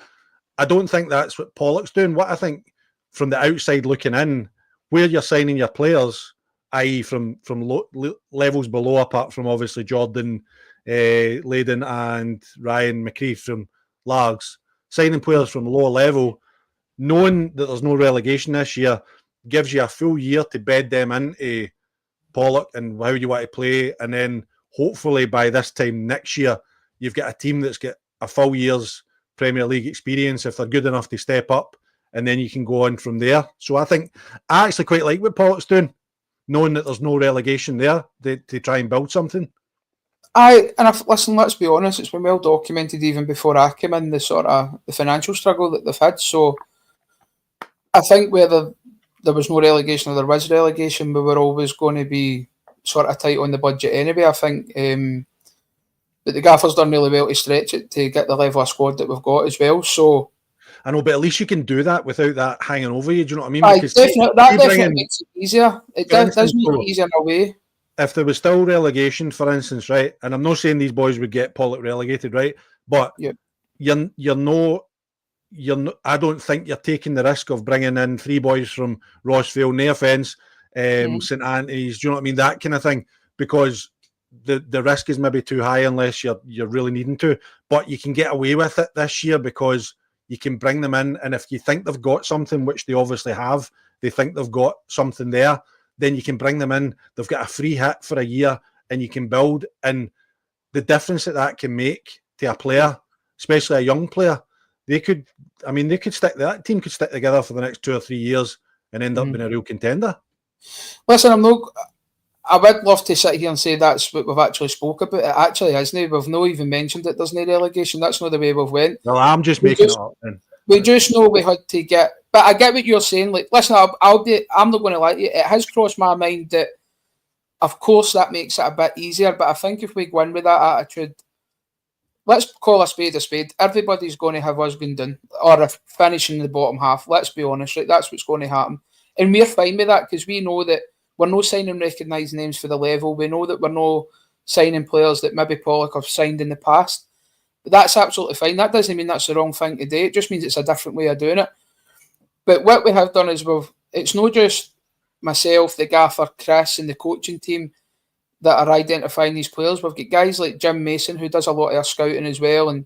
I don't think that's what Pollock's doing. What I think, from the outside looking in, where you're signing your players, i.e. from levels below, apart from obviously Jordan, Leyden and Ryan McCree from Largs, signing players from lower level, knowing that there's no relegation this year, gives you a full year to bed them into Pollock and how you want to play, and then hopefully by this time next year you've got a team that's got a full year's Premier League experience if they're good enough to step up, and then you can go on from there. So I actually quite like what Pollock's doing, knowing that there's no relegation there, to try and build something. Listen, let's be honest, it's been well documented even before I came in, the financial struggle that they've had. So I think whether there was no relegation or there was relegation, we were always going to be sort of tight on the budget anyway. I think that the gaffer's done really well to stretch it to get the level of squad that we've got as well. So I know, but at least you can do that without that hanging over you. Do you know what I mean? Because definitely makes it easier. It does make it easier in a way. If there was still relegation, for instance, right, and I'm not saying these boys would get Pollock relegated, right, but you're not. I don't think you're taking the risk of bringing in 3 boys from Rossvale, no offence, St Anthony's. Do you know what I mean? That kind of thing, because the risk is maybe too high unless you're really needing to. But you can get away with it this year because you can bring them in, and if you think they've got something, which they obviously have, they think they've got something there, then you can bring them in. They've got a free hit for a year, and you can build. And the difference that can make to a player, especially a young player, that team could stick together for the next 2 or 3 years and end up being a real contender. Listen, I would love to sit here and say that's what we've actually spoke about. It actually isn't. We've not even mentioned that there's no relegation. That's not the way we've went. No, I'm just making it up. Then. We just know we had to get. But I get what you're saying. Like, listen, I'm not going to lie to you. It has crossed my mind that, of course, that makes it a bit easier. But I think if we go in with that attitude, let's call a spade a spade. Everybody's going to have us going down or finishing in the bottom half. Let's be honest, right? That's what's going to happen. And we're fine with that because we know that we're not signing recognised names for the level. We know that we're not signing players that maybe Pollock have signed in the past. But that's absolutely fine. That doesn't mean that's the wrong thing to do. It just means it's a different way of doing it. But what we have done is it's not just myself, the gaffer, Chris and the coaching team that are identifying these players. We've got guys like Jim Mason who does a lot of our scouting as well, and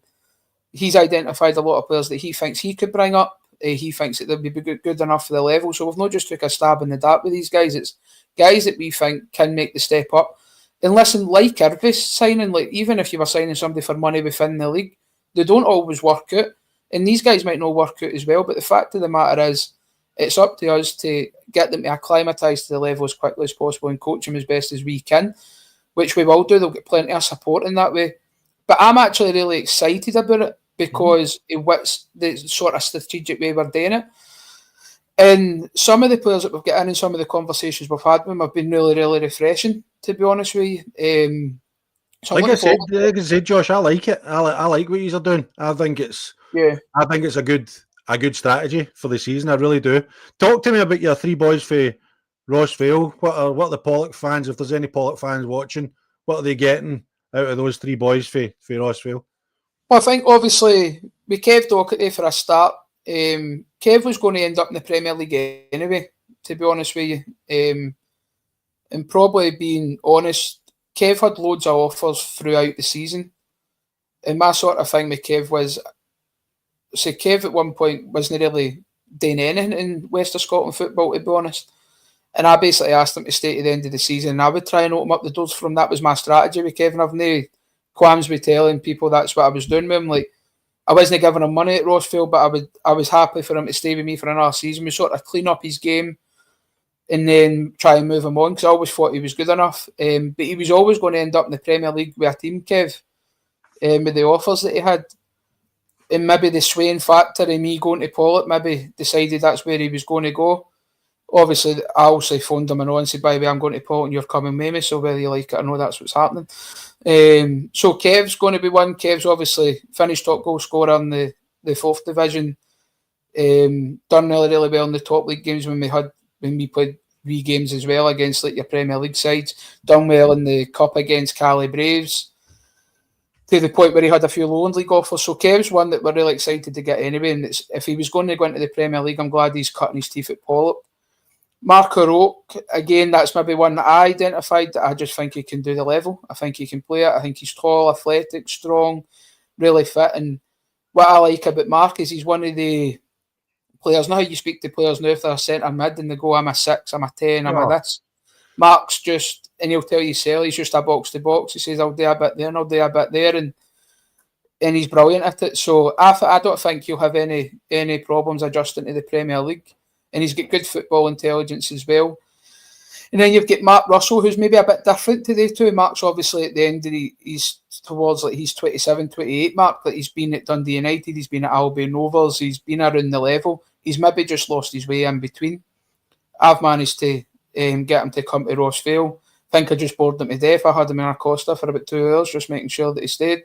he's identified a lot of players that he thinks he could bring up. He thinks that they'll be good enough for the level. So we've not just took a stab in the dark with these guys. It's guys that we think can make the step up. And listen, like Irvis signing, like even if you were signing somebody for money within the league, they don't always work out. And these guys might not work out as well. But the fact of the matter is, it's up to us to get them to acclimatise to the level as quickly as possible and coach them as best as we can, which we will do. They'll get plenty of support in that way. But I'm actually really excited about it because it what's the sort of strategic way we're doing it. And some of the players that we've got in and some of the conversations we've had with them have been really, really refreshing, to be honest with you. So like I said, Josh, I like it. I like what you're doing. I think it's a good strategy for the season. I really do. Talk to me about your three boys for WOSFL. What are the Pollock fans? If there's any Pollock fans watching, what are they getting out of those three boys for WOSFL? Well, I think obviously with Kev Doherty for a start, Kev was going to end up in the Premier League anyway, to be honest with you. And probably being honest, Kev had loads of offers throughout the season. And my sort of thing with Kev was, Kev at one point wasn't really doing anything in West of Scotland football, to be honest. And I basically asked him to stay to the end of the season, and I would try and open up the doors for him. That was my strategy with Kevin. I've no qualms with telling people that's what I was doing with him. Like, I wasn't giving him money at WOSFL, but I was happy for him to stay with me for another season. We sort of clean up his game and then try and move him on, because I always thought he was good enough. But he was always going to end up in the Premier League with a team, Kev, with the offers that he had. And maybe the swaying factor of me going to Pollock maybe decided that's where he was going to go. Obviously, I also phoned him and said, by the way, I'm going to Pollock and you're coming with me, so whether you like it or not, that's what's happening. So Kev's going to be one. Kev's obviously finished top goal scorer in the 4th division. Done really, really well in the top league games when we played wee games as well against like your Premier League sides. Done well in the cup against Cali Braves, to the point where he had a few loan league offers. So Kev's one that we're really excited to get anyway. And if he was going to go into the Premier League, I'm glad he's cutting his teeth at Pollock. Mark O'Rourke, again, that's maybe one that I identified that I just think he can do the level. I think he can play it. I think he's tall, athletic, strong, really fit. And what I like about Mark is he's one of the players. Now how you speak to players now if they're centre mid and they go, I'm a 6, I'm a 10, I'm a this. Mark's just, and he'll tell you he's just a box to box. He says, I'll do a bit there and I'll do a bit there. And he's brilliant at it. So I don't think he'll have any problems adjusting to the Premier League. And he's got good football intelligence as well. And then you've got Mark Russell, who's maybe a bit different to the two. Mark's obviously at the end of he's towards like he's 27, 28 mark. Like he's been at Dundee United, he's been at Albion Rovers, he's been around the level. He's maybe just lost his way in between. I've managed to get him to come to WOSFL. I think I just bored him to death. I had him in Acosta for about 2 hours, just making sure that he stayed.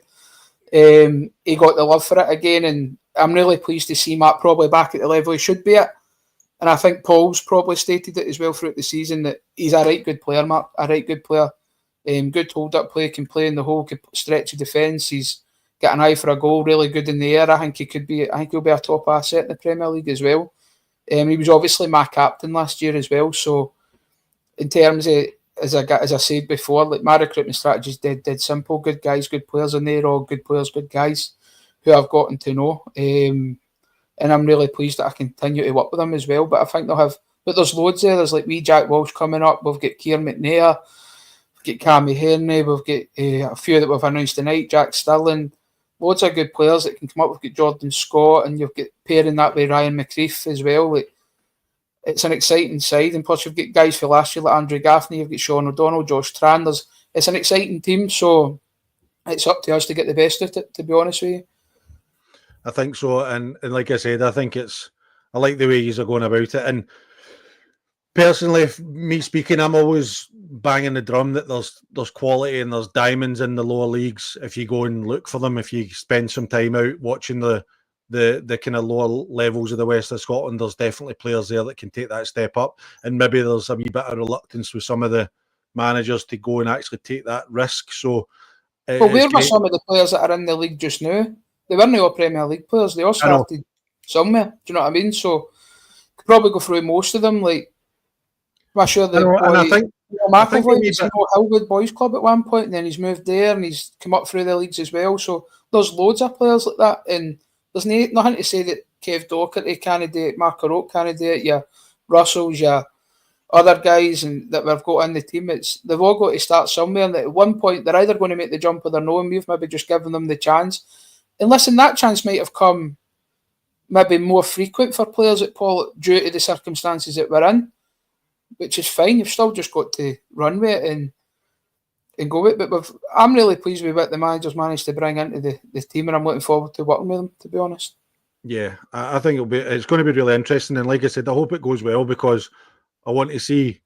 He got the love for it again, and I'm really pleased to see Mark probably back at the level he should be at. And I think Paul's probably stated it as well throughout the season that he's a right good player, Mark, a right good player. Good hold-up play, can play in the whole stretch of defence. He's got an eye for a goal, really good in the air. I think he'll be a top asset in the Premier League as well. He was obviously my captain last year as well. So in terms of, as I said before, like my recruitment strategy is dead simple. Good guys, good players, and they're all good players, good guys who I've gotten to know. And I'm really pleased that I continue to work with them as well. But I think but there's loads there. There's like wee Jack Walsh coming up. We've got Kieran McNair. We've got Cammy Henry. We've got a few that we've announced tonight. Jack Stirling. Loads of good players that can come up. We've got Jordan Scott, and you've got pairing that with Ryan McCreef as well. Like, it's an exciting side. And plus you've got guys for last year like Andrew Gaffney. You've got Sean O'Donnell, Josh Tran. It's an exciting team. So it's up to us to get the best of it, to be honest with you. I think so, and like I said, I like the way you're going about it. And personally, me speaking, I'm always banging the drum that there's quality and there's diamonds in the lower leagues if you go and look for them. If you spend some time out watching the kind of lower levels of the West of Scotland, there's definitely players there that can take that step up. And maybe there's a wee bit of reluctance with some of the managers to go and actually take that risk. So, but where were some of the players that are in the league just now? They weren't all Premier League players. They all started somewhere. Do you know what I mean? So could probably go through most of them. Like, I'm sure McAvoy was in Hillwood Boys Club at one point, and then he's moved there and he's come up through the leagues as well. So there's loads of players like that, and there's nothing to say that Kev Doherty can't do it, Mark O'Rourke can't do it, your Russells, your other guys and that we've got in the team. They've all got to start somewhere, and at one point they're either going to make the jump or they're not, and we've maybe just given them the chance. And listen, that chance might have come maybe more frequent for players at Pollock due to the circumstances that we're in, which is fine. You've still just got to run with it. And go with it. But I'm really pleased with what the manager's managed to bring into the team, and I'm looking forward to working with them, to be honest. Yeah, I think it's going to be really interesting. And like I said, I hope it goes well, because I want to see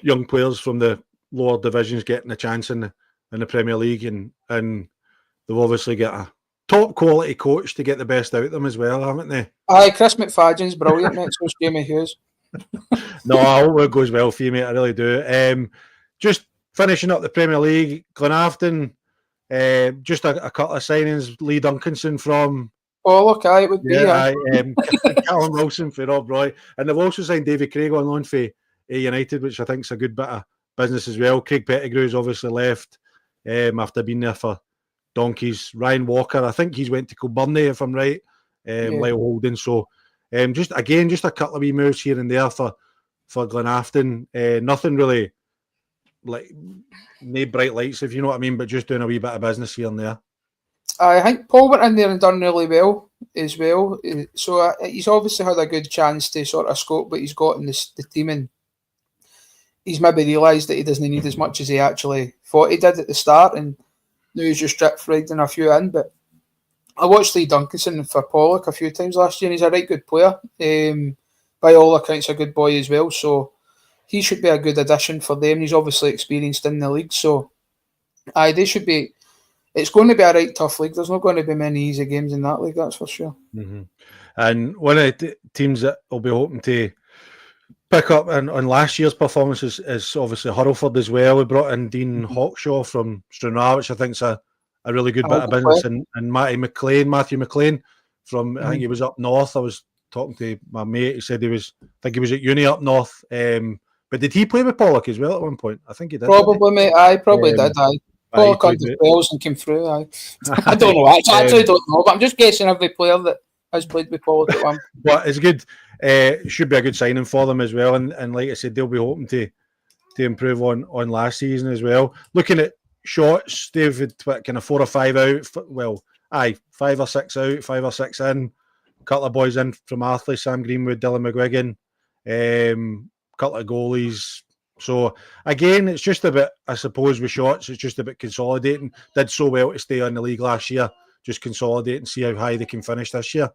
young players from the lower divisions getting a chance in the Premier League, and they've obviously got a top quality coach to get the best out of them as well, haven't they? Aye, Chris McFadden's brilliant, mate. So's Jamie Hughes. No, I hope it goes well for you, mate. I really do. Just finishing up the Premier League, Glenafton, just a couple of signings. Lee Duncanson from Pollock, aye, it would be. Callum Wilson for Rob Roy, and they've also signed David Craig on loan for United, which I think is a good bit of business as well. Craig Pettigrew's obviously left after being there for donkeys. Ryan Walker, I think he's went to Kilburnie, if I'm right. Lyle Holden. So just a couple of wee moves here and there for Glenafton. Nothing really like no bright lights, if you know what I mean, but just doing a wee bit of business here and there. I think Paul went in there and done really well as well. So he's obviously had a good chance to sort of scope what he's got in the team, and he's maybe realised that he doesn't need as much as he actually thought he did at the start, and now he's just drip feeding a few in. But I watched Lee Duncanson for Pollock a few times last year, and he's a right good player. By all accounts, a good boy as well. So he should be a good addition for them. He's obviously experienced in the league, so they should be. It's going to be a right tough league. There's not going to be many easy games in that league, that's for sure. Mm-hmm. And one of the teams that will be hoping to pick up on last year's performances is obviously Hurlford as well. We brought in Dean Hawkshaw from Stranraer, which I think is a really good bit of business, and Matthew McLean from I think he was up north. I was talking to my mate. He said I think he was at uni up north. But did he play with Pollock as well at one point? I think he did. Probably, mate. I probably did. Pollock had the spells and came through. I don't know. I actually don't know, but I'm just guessing every player that has played with Pollock at one. But it's good. Should be a good signing for them as well. And like I said, they'll be hoping to improve on last season as well. Looking at shots, they've had kind of 4 or 5 out. 5 or 6 out, 5 or 6 in. A couple of boys in from Artley, Sam Greenwood, Dylan McGuigan. Couple of goalies. So again, it's just a bit, I suppose, with shots, it's just a bit consolidating. Did so well to stay on the league last year. Just consolidate and see how high they can finish this year.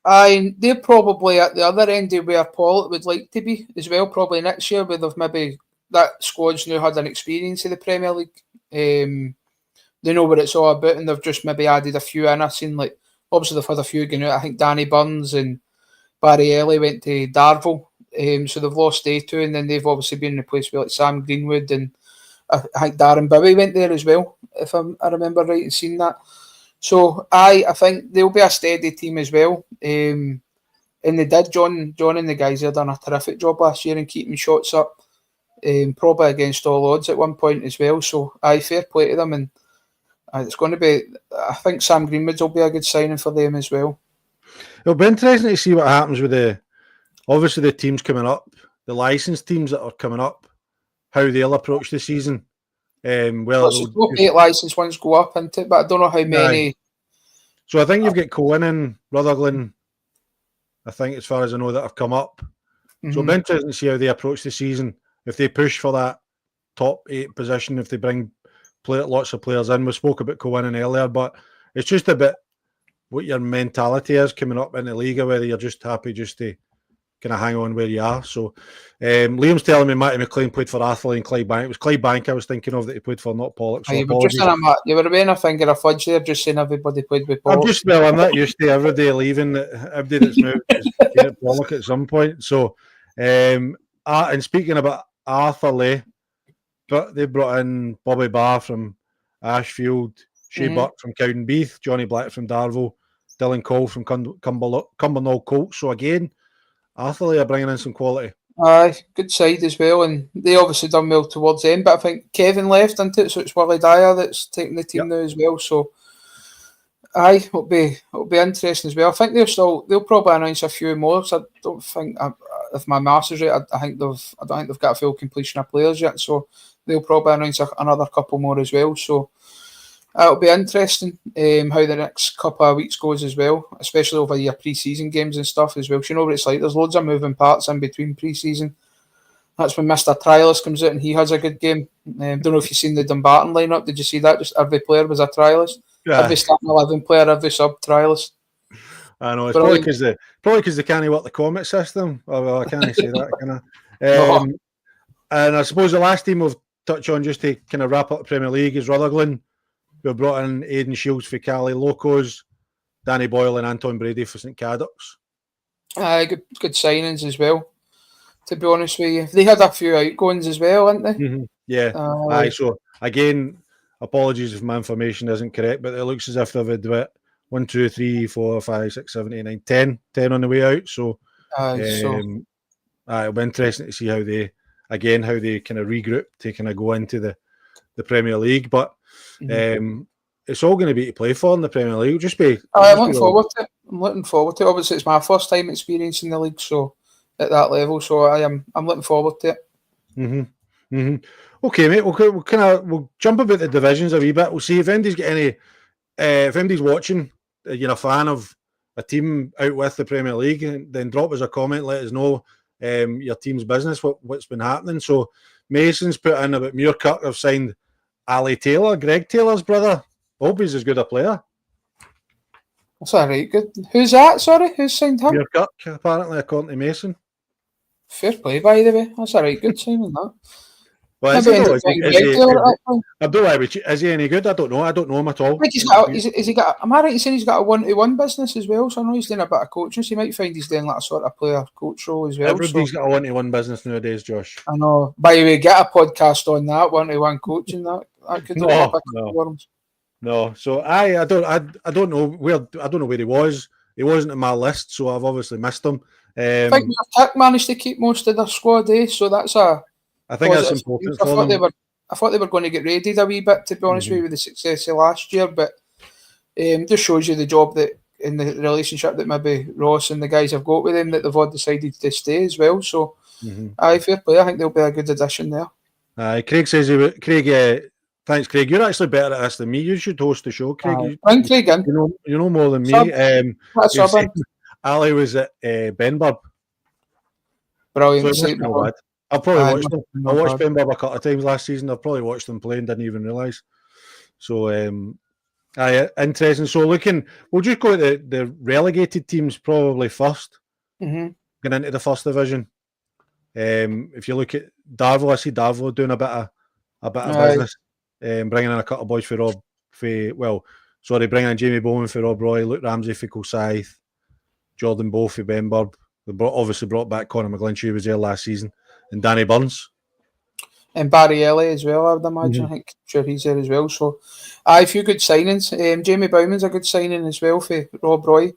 They're probably at the other end of where Paul would like to be as well, probably next year, where they've maybe that squad's now had an experience in the Premier League. They know what it's all about, and they've just maybe added a few in. I've seen, like, obviously they've had a few going out. I think Danny Burns and Barry Ellie went to Darvel. So they've lost A2, and then they've obviously been replaced with like Sam Greenwood, and I think Darren Bowie went there as well, if I remember right and seen that. So I think they'll be a steady team as well. And they did. John and the guys have done a terrific job last year in keeping shots up, probably against all odds at one point as well. So fair play to them, and it's going to be. I think Sam Greenwood will be a good signing for them as well. It'll be interesting to see what happens with obviously the teams coming up, the licensed teams that are coming up, how they'll approach the season. Well, 8 licensed ones go up into it, but I don't know how many. So I think you've got Cohen and Rutherglen, I think, as far as I know, that have come up. Mm-hmm. So it'll be interesting to see how they approach the season. If they push for that top 8 position, if they bring lots of players in. We spoke about Cohen earlier, but it's just a bit what your mentality is coming up in the league, or whether you're just happy just to kind of hang on where you are. So Liam's telling me Matty McLean played for Athlone and Clydebank. It was Clydebank I was thinking of that he played for, not Pollock. So you were wearing a finger of fudge there, just saying everybody played with Pollock. I'm not used to every day leaving. Everybody that's moved is getting Pollock at some point. So and speaking about Athlone, but they brought in Bobby Barr from Ashfield, Shea Burke from Cowdenbeath, Johnny Black from Darvel, Dylan Cole from Cumbernauld Colts. So again, Athlone are bringing in some quality. Aye, good side as well, and they obviously done well towards the end. But I think Kevin left, isn't it? So it's Willie Dyer that's taking the team now as well. So it'll be interesting as well. I think they'll probably announce a few more. So I don't think, if my maths is right, I don't think they've got a full completion of players yet. So they'll probably announce another couple more as well. So it'll be interesting how the next couple of weeks goes as well, especially over your pre-season games and stuff as well. You know what it's like. There's loads of moving parts in between pre-season. That's when Mr. Trialist comes out and he has a good game. Don't know if you've seen the Dumbarton lineup. Did you see that? Just every player was a trialist. Every starting 11 player, every sub trialist. I know, it's probably because they can't work the comet system. Oh, well, I can't say that, can I? No. And I suppose the last team we'll touch on, just to kind of wrap up the Premier League, is Rutherglen, who brought in Aidan Shields for Cali Locos, Danny Boyle and Anton Brady for St Cadocs. Good signings as well, to be honest with you. They had a few outgoings as well, hadn't they? Mm-hmm. Yeah. So, again, apologies if my information isn't correct, but it looks as if they've had about 1, 2, 3, 4, 5, 6, 7, 8, 9, 10 on the way out. So, it'll be interesting to see how they kind of regroup to kind of go into the Premier League. But it's all going to be to play for in the Premier League. I'm looking forward to it. Obviously, it's my first time experiencing the league, so at that level. So I'm looking forward to it. Okay, mate. We'll jump about the divisions a wee bit. We'll see if anybody's got any. If anybody's watching, you're a fan of a team out with the Premier League, then drop us a comment. Let us know your team's business, what's been happening. So Mason's put in about Muirkirk have signed Ali Taylor, Greg Taylor's brother. Hope he's as good a player. That's all right. Good. Who's that? Sorry, who's signed him? Muirkirk, apparently, according to Mason. Fair play, by the way. That's all right. Good signing that. Well, is he any good? I don't know. I don't know him at all. I think am I right in saying he's got a 1-to-1 business as well? So I know he's doing a bit of coaching, so you might find he's doing like a sort of player coach role as well. Everybody's got a 1-to-1 business nowadays, Josh. I know. By the way, get a podcast on that 1-to-1 coaching. That could No. So I don't know where he was. He wasn't in my list, so I've obviously missed him. I think Muirkirk managed to keep most of their squad, so that's I think that's important for them. I thought they were going to get raided a wee bit, to be honest with you, with the success of last year, but just shows you the job that in the relationship that maybe Ross and the guys have got with him, that they've all decided to stay as well. So, fair play. I think they'll be a good addition there. Craig says, thanks, Craig. You're actually better at this than me. You should host the show, Craig. Bring Craig in. You know more than me. Ali was at Benburb. Brilliant. So I've probably watched them. I watched Benburb a couple of times last season. I've probably watched them play and didn't even realise. So, interesting. So, we'll just go to the relegated teams probably first. Going into the first division. If you look at Darvel, I see Darvel doing a bit of business. Bringing in a couple of boys bringing in Jamie Bowman for Rob Roy, Luke Ramsey for Kilsyth, Jordan Bow for Benburb. They obviously brought back Conor McGlinchey, who was there last season, and Danny Burns. And Barry Ellie as well, I would imagine. I think sure he's there as well. So, a few good signings. Jamie Bowman's a good signing as well for Rob Roy.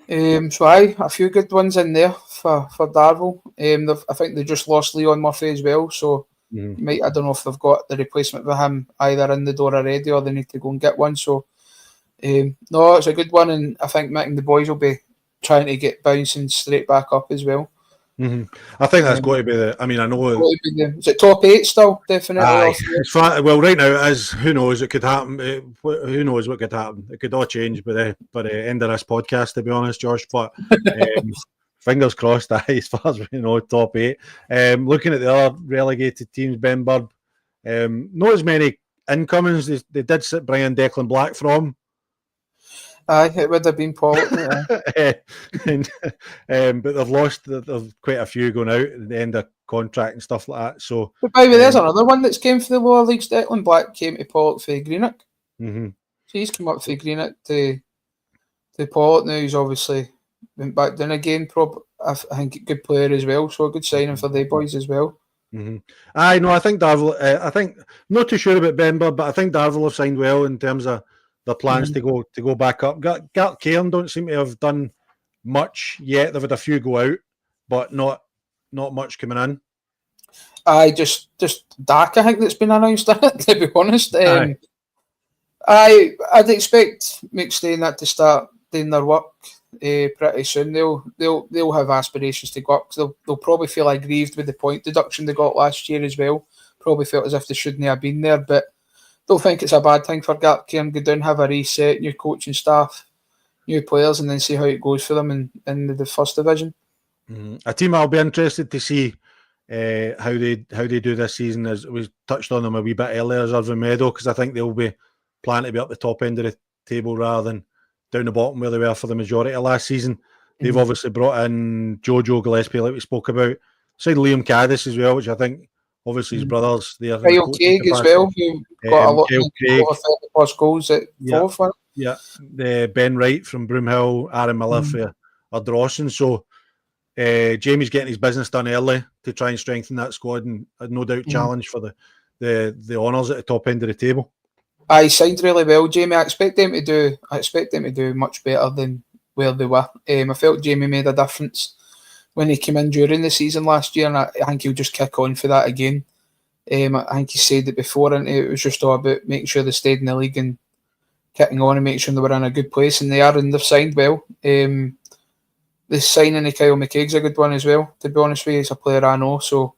A few good ones in there for Darvel. I think they just lost Leon Murphy as well, so I don't know if they've got the replacement for him either in the door already or they need to go and get one. So, no, it's a good one, and I think Mick and the boys will be trying to get bouncing straight back up as well. I think that's got to be I know. Is it top 8 still? Definitely. Well, right now it is. Who knows? It could happen. Who knows what could happen? It could all change by the end of this podcast, to be honest, Josh. But fingers crossed, as far as we know, top 8. Looking at the other relegated teams, Benburb, not as many incomings. They did bring in Declan Black from. It would have been Pollock. But they've lost quite a few going out at the end of contract and stuff like that. So, but by the way, there's another one that's came for the lower leagues. Declan Black came to Pollock for Greenock. So he's come up for Greenock to Pollock now. He's obviously went back down again. I think a good player as well. So a good signing for the boys as well. I think Darvel. I think not too sure about Benburb, but I think Darvel have signed well in terms of their plans to go back up. Gart Cairn don't seem to have done much yet. They've had a few go out, but not much coming in. Just Dak, I think, that's been announced, to be honest. I'd expect McStay that to start doing their work pretty soon. They'll have aspirations to go up, because they'll probably feel aggrieved with the point deduction they got last year as well. Probably felt as if they shouldn't have been there, but don't think it's a bad thing for Gart Cairn. Go down, have a reset, new coaching staff, new players, and then see how it goes for them in the first division. A team I'll be interested to see how they do this season. As we touched on them a wee bit earlier, as Irvine Meadow, because I think they'll be planning to be up the top end of the table rather than down the bottom where they were for the majority of last season. They've obviously brought in Jojo Gillespie, like we spoke about. Signed Liam Caddis as well, which I think obviously his brothers there. Kyle Craig as well, who got a lot of 30+ goals at Forward. Yeah, Ben Wright from Broomhill, Aaron Miller for Ardrossan. So Jamie's getting his business done early to try and strengthen that squad, and no doubt challenge for the honours at the top end of the table. I signed really well, Jamie. I expect them to do much better than where they were. I felt Jamie made a difference when he came in during the season last year, and I think he'll just kick on for that again. I think he said it before, and it was just all about making sure they stayed in the league and kicking on and making sure they were in a good place, and they are, and they've signed well. The signing of Kyle McCaig's a good one as well, to be honest with you. He's a player I know, so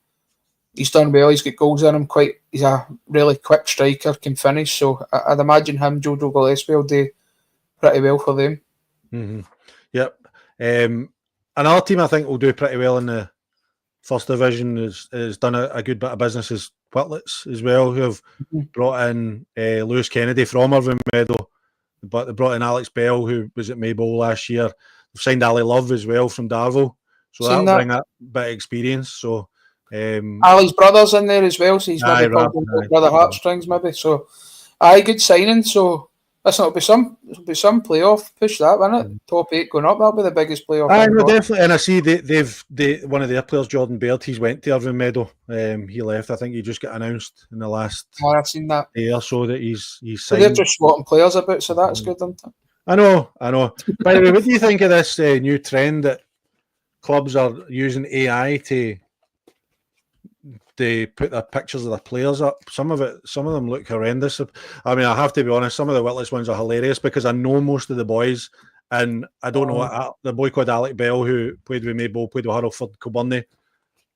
he's done well. He's got goals in him. He's a really quick striker, can finish. So I'd imagine him, Jojo Gillespie, will do pretty well for them. Yep. Another team I think will do pretty well in the first division has done a good bit of business is Whitlets as well, who have brought in Lewis Kennedy from Irvine Meadow, but they brought in Alex Bell, who was at Maybole last year. They've signed Ali Love as well from Darvel, so that'll bring that bit of experience. So Ali's brother's in there as well, so he's maybe called brother heartstrings, maybe. So, good signing. So listen, it'll be some playoff push, that, won't it? Top 8 going up, that'll be the biggest playoff. No, definitely. And I see they one of their players, Jordan Baird, he's went to Irvine Meadow. He left. I think he just got announced in the last I've seen that day or so that he's signed. So they're just swapping players about, so that's good, isn't it? I know. By the way, what do you think of this new trend that clubs are using AI to put their pictures of their players up? Some of them look horrendous. I mean, I have to be honest, some of the Whitlets ones are hilarious because I know most of the boys, and I don't know the boy called Alec Bell who played with Maybole, played with Hurlford, Kilburney.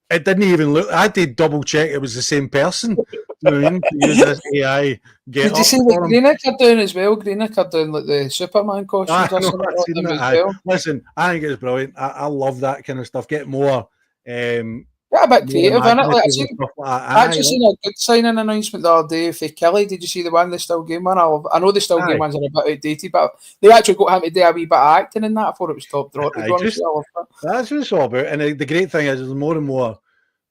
It didn't even look. I had to double check it was the same person. You know what I mean? To use this AI. Did you see what Greenock are doing as well? Greenock are doing like the Superman costumes or something as well. Listen, I think it's brilliant. I love that kind of stuff. Get more. A bit creative, isn't it? I actually seen a good signing announcement the other day for Kelly. Did you see the one, the Still Game one? I know the Still Game ones are a bit outdated, but they actually got him to do a wee bit of acting in that. I thought it was top draw. That's what it's all about. And the great thing is more and more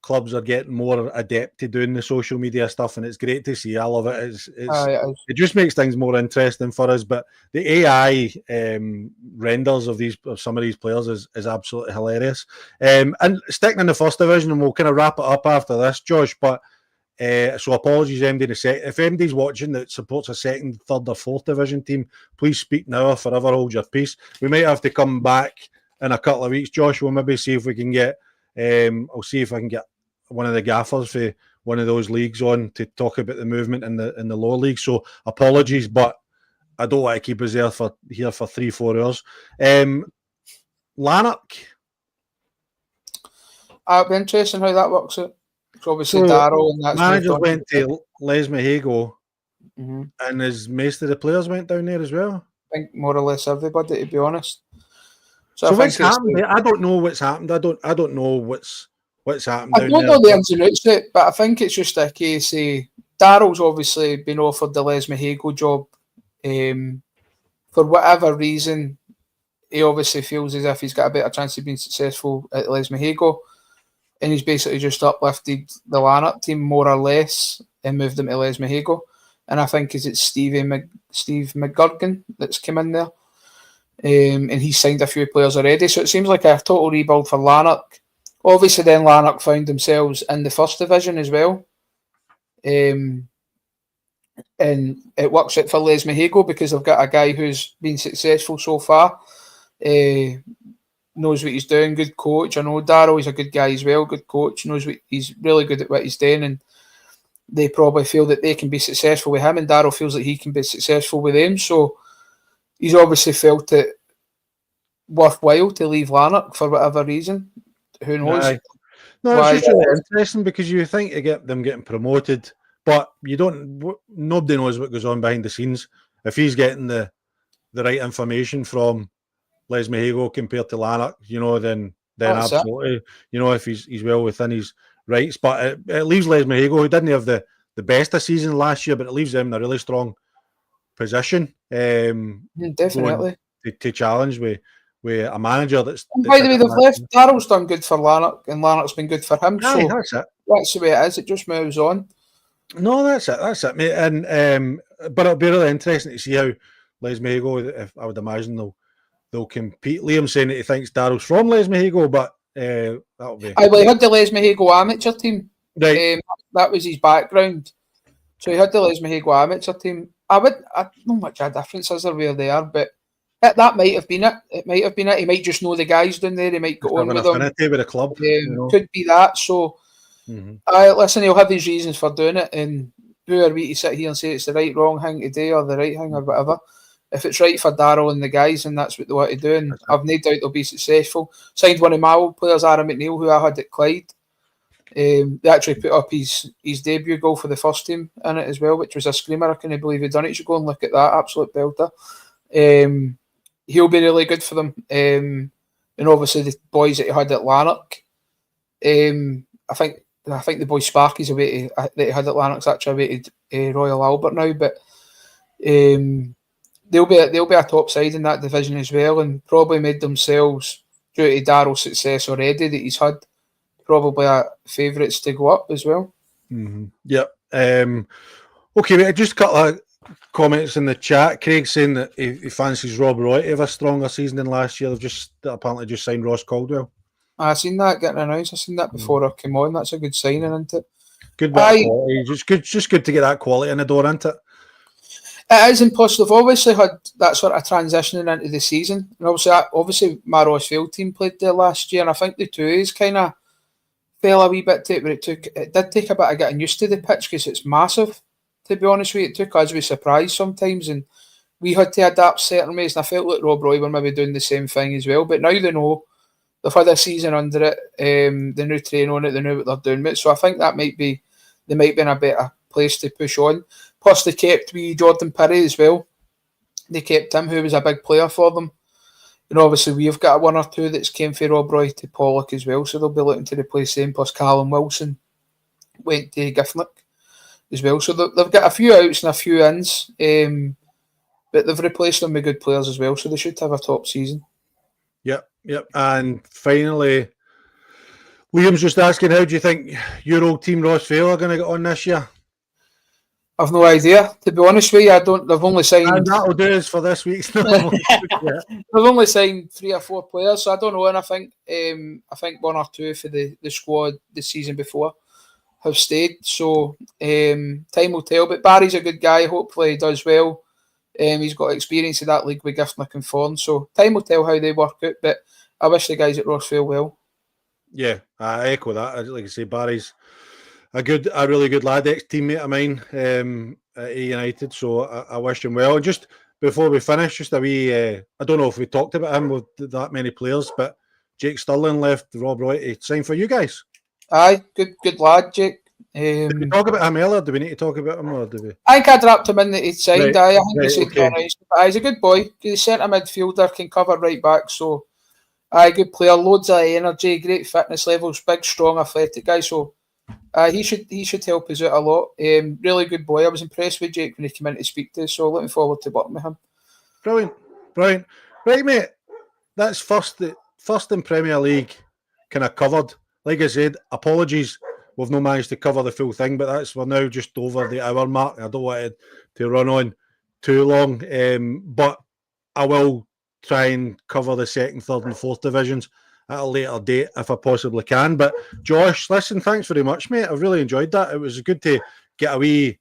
clubs are getting more adept to doing the social media stuff, and it's great to see. I love it. It just makes things more interesting for us. But the AI renders of some of these players is absolutely hilarious. And sticking in the first division, and we'll kind of wrap it up after this, Josh. But so apologies, MD. If MD's watching that supports a second, third, or fourth division team, please speak now or forever hold your peace. We might have to come back in a couple of weeks, Josh. We'll maybe see if we can get. I'll see if I can get one of the gaffers for one of those leagues on to talk about the movement in the lower league. So apologies, but I don't want to keep us here for 3-4 hours. Lanark. It'll be interesting how that works out. Obviously, Darrow and that's managers went to Les Mahago, and most of the players went down there as well. I think more or less everybody, to be honest. So what's happened? I don't know what's happened. I don't know what's happened. I don't know the ins and outs of it, but I think it's just a case of Darrell's obviously been offered the Les Mahago job. For whatever reason, he obviously feels as if he's got a better chance of being successful at Les Mahago, and he's basically just uplifted the Lanark team more or less and moved them to Les Mahago. And I think it's Steve McGurgan that's come in there. And he's signed a few players already. So it seems like a total rebuild for Lanark. Obviously, then Lanark found themselves in the first division as well. And it works out for Les Mahago because they've got a guy who's been successful so far. Knows what he's doing, good coach. I know Darrow is a good guy as well, good coach, he's really good at what he's doing, and they probably feel that they can be successful with him, and Darrow feels that he can be successful with them. So he's obviously felt it worthwhile to leave Lanark for whatever reason. Who knows? No, it's just really interesting because you think you get them getting promoted, but nobody knows what goes on behind the scenes. If he's getting the right information from Les Mahago compared to Lanark, then absolutely, if he's well within his rights. But it leaves Les Mahigo, who didn't have the best of season last year, but it leaves them in a really strong position. Definitely. To challenge with a manager that's. And by the way, they've left. Darrell's done good for Lanark, and Lanark's been good for him. Aye, so that's it. That's the way it is. It just moves on. No, that's it, mate. And but it'll be really interesting to see how Les Mahigo. If I would imagine they'll compete. Liam saying that he thinks Darrell's from Les Mahigo, but that'll be. He had the Les Mahigo amateur team. Right. That was his background. So he had the Les Mahigo amateur team. I don't know much of a difference is there where they are, but that might have been it. It might have been it. He might just know the guys down there. He might go on with them. With a club. Could be that. So, listen, he'll have his reasons for doing it, and who are we to sit here and say it's the right, wrong thing to do or the right thing or whatever? If it's right for Darrell and the guys, and that's what they want to do, and I've no doubt they'll be successful. Signed one of my old players, Aaron McNeil, who I had at Clyde. They actually put up his debut goal for the first team in it as well, which was a screamer. I can't believe he'd done it. You should go and look at that. Absolute belter. He'll be really good for them. And obviously the boys that he had at Lanark. I think the boy Sparky's that he had at Lanark's actually away to Royal Albert now, but they'll be a top side in that division as well, and probably made themselves, due to Darrell's success already that he's had, probably favourites to go up as well. Mm-hmm. Yep. Okay, mate, just a couple of comments in the chat. Craig saying that he fancies Rob Roy to have a stronger season than last year. They've apparently just signed Ross Caldwell. I've seen that getting announced. I've seen that before I came on. That's a good signing, isn't it? Good bit of quality. Just good to get that quality in the door, isn't it? It is impossible. They've obviously had that sort of transitioning into the season. And obviously my WOSFL team played there last year, and I think the two is kind of fell a wee bit to it, but it did take a bit of getting used to the pitch because it's massive, to be honest with you. It took us by surprise sometimes, and we had to adapt certain ways, and I felt like Rob Roy were maybe doing the same thing as well. But now they know, they've had a season under it, they know train on it, they know what they're doing with it. So I think they might be in a better place to push on. Plus they kept Jordan Perry as well. They kept him, who was a big player for them. And obviously we've got one or two that's came from Rob Roy to Pollock as well, so they'll be looking to replace them. Plus Callum Wilson went to Giffnock as well. So they've got a few outs and a few ins, but they've replaced them with good players as well, so they should have a top season. Yep. And finally, Liam's just asking, how do you think your old team WOSFL are going to get on this year? I've no idea, to be honest with you. They've only signed. And that'll do us for this week's. They've only signed 3 or 4 players, so I don't know. And I think one or two for the squad the season before have stayed. So time will tell. But Barry's a good guy. Hopefully he does well. He's got experience in that league with Giffnock and Fawn. So time will tell how they work out. But I wish the guys at WOSFL well. Yeah, I echo that. Like I say, Barry's a really good lad, ex-teammate of mine at A United, so I wish him well. And just before we finish, just a wee, I don't know if we talked about him with that many players, but Jake Sterling left Rob Roy to sign for you guys. Aye, good lad, Jake. Did we talk about him earlier? Do we need to talk about him, or do we? I think I dropped him in that he'd signed. Right. I think he said okay. But he's a good boy. He's centre midfielder, can cover right back, so good player, loads of energy, great fitness levels, big, strong, athletic guy, so he should help us out a lot. Really good boy. I was impressed with Jake when he came in to speak to us, so looking forward to working with him. Brilliant. Right, mate. That's first in Premier League kind of covered. Like I said, apologies, we've not managed to cover the full thing, but we're now just over the hour mark. I don't want it to run on too long, but I will try and cover the 2nd, 3rd and 4th divisions at a later date if I possibly can. But Josh, listen, thanks very much, mate. I've really enjoyed that. It was good to get a wee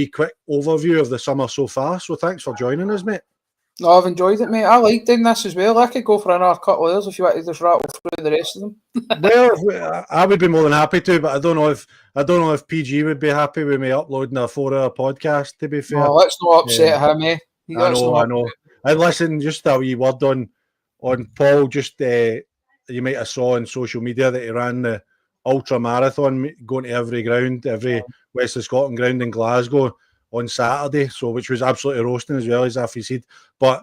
quick overview of the summer so far. So thanks for joining us, mate. No, I've enjoyed it, mate. I like doing this as well. I could go for another couple of hours if you want to just rattle through the rest of them. Well, I would be more than happy to, but I don't know if PG would be happy with me uploading a 4-hour podcast, to be fair. No, let's not upset him, eh? I know. And listen, just a wee word on Paul, just you might have saw on social media that he ran the ultra marathon, going to every West of Scotland ground in Glasgow on Saturday, which was absolutely roasting as well as he said. But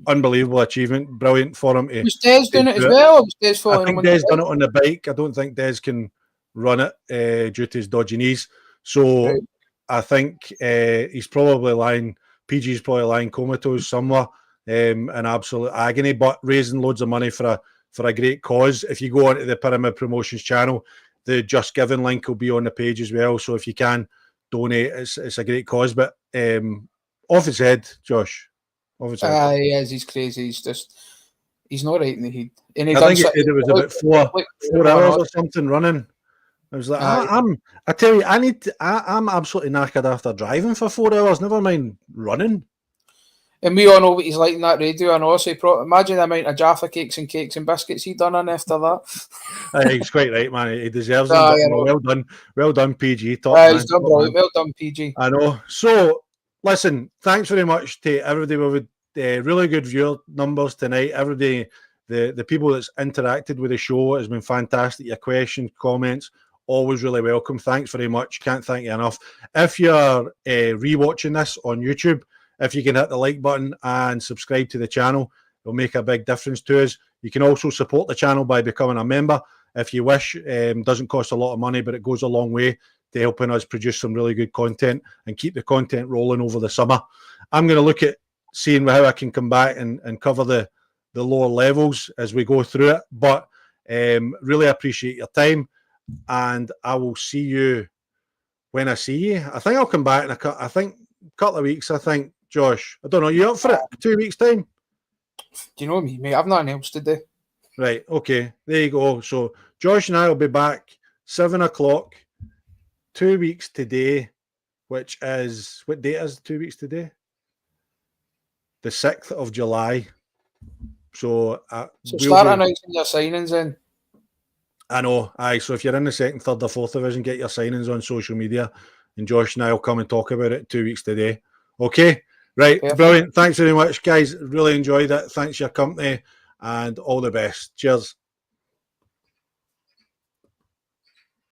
unbelievable achievement, brilliant for him. Was Des doing it as well? Or was Des following I think Des done it on the bike. I don't think Des can run it due to his dodgy knees. So Right. I think he's probably lying, PG's probably lying comatose somewhere in absolute agony, but raising loads of money for a great cause. If you go onto the Pyramid Promotions channel, the Just Giving link will be on the page as well. So if you can donate, it's a great cause. But off his head, Josh. Off his head. He is. He's crazy. He's not right in the head. And he I done think it was about 4 hours or something running. I was like, I tell you, I'm absolutely knackered after driving for 4 hours, never mind running. And we all know what he's like in that radio, and also imagine the amount of Jaffa cakes and biscuits he done on after that. He's quite right, man. He deserves them. Well done, PG. He's done brilliant. Well done, PG. I know. So, listen, thanks very much to everybody. We've had really good viewer numbers tonight. Everybody, the people that's interacted with the show has been fantastic. Your questions, comments, always really welcome. Thanks very much. Can't thank you enough. If you're rewatching this on YouTube, if you can hit the like button and subscribe to the channel, it'll make a big difference to us. You can also support the channel by becoming a member if you wish. Doesn't cost a lot of money, but it goes a long way to helping us produce some really good content and keep the content rolling over the summer. I'm going to look at seeing how I can come back and cover the lower levels as we go through it. But really appreciate your time, and I will see you when I see you. I think I'll come back in a couple of weeks, I think. Josh, I don't know, you up for it? 2 weeks' time? Do you know me, mate? I've nothing else to do. Right, okay, there you go. So Josh and I will be back 7 o'clock, 2 weeks today, which is, what date is 2 weeks today? The 6th of July. So start announcing your signings in. I know, so if you're in the 2nd, 3rd or 4th division, get your signings on social media, and Josh and I will come and talk about it 2 weeks today. Okay? Right, perfect. Brilliant. Thanks very much, guys. Really enjoyed it. Thanks for your company, and all the best. Cheers.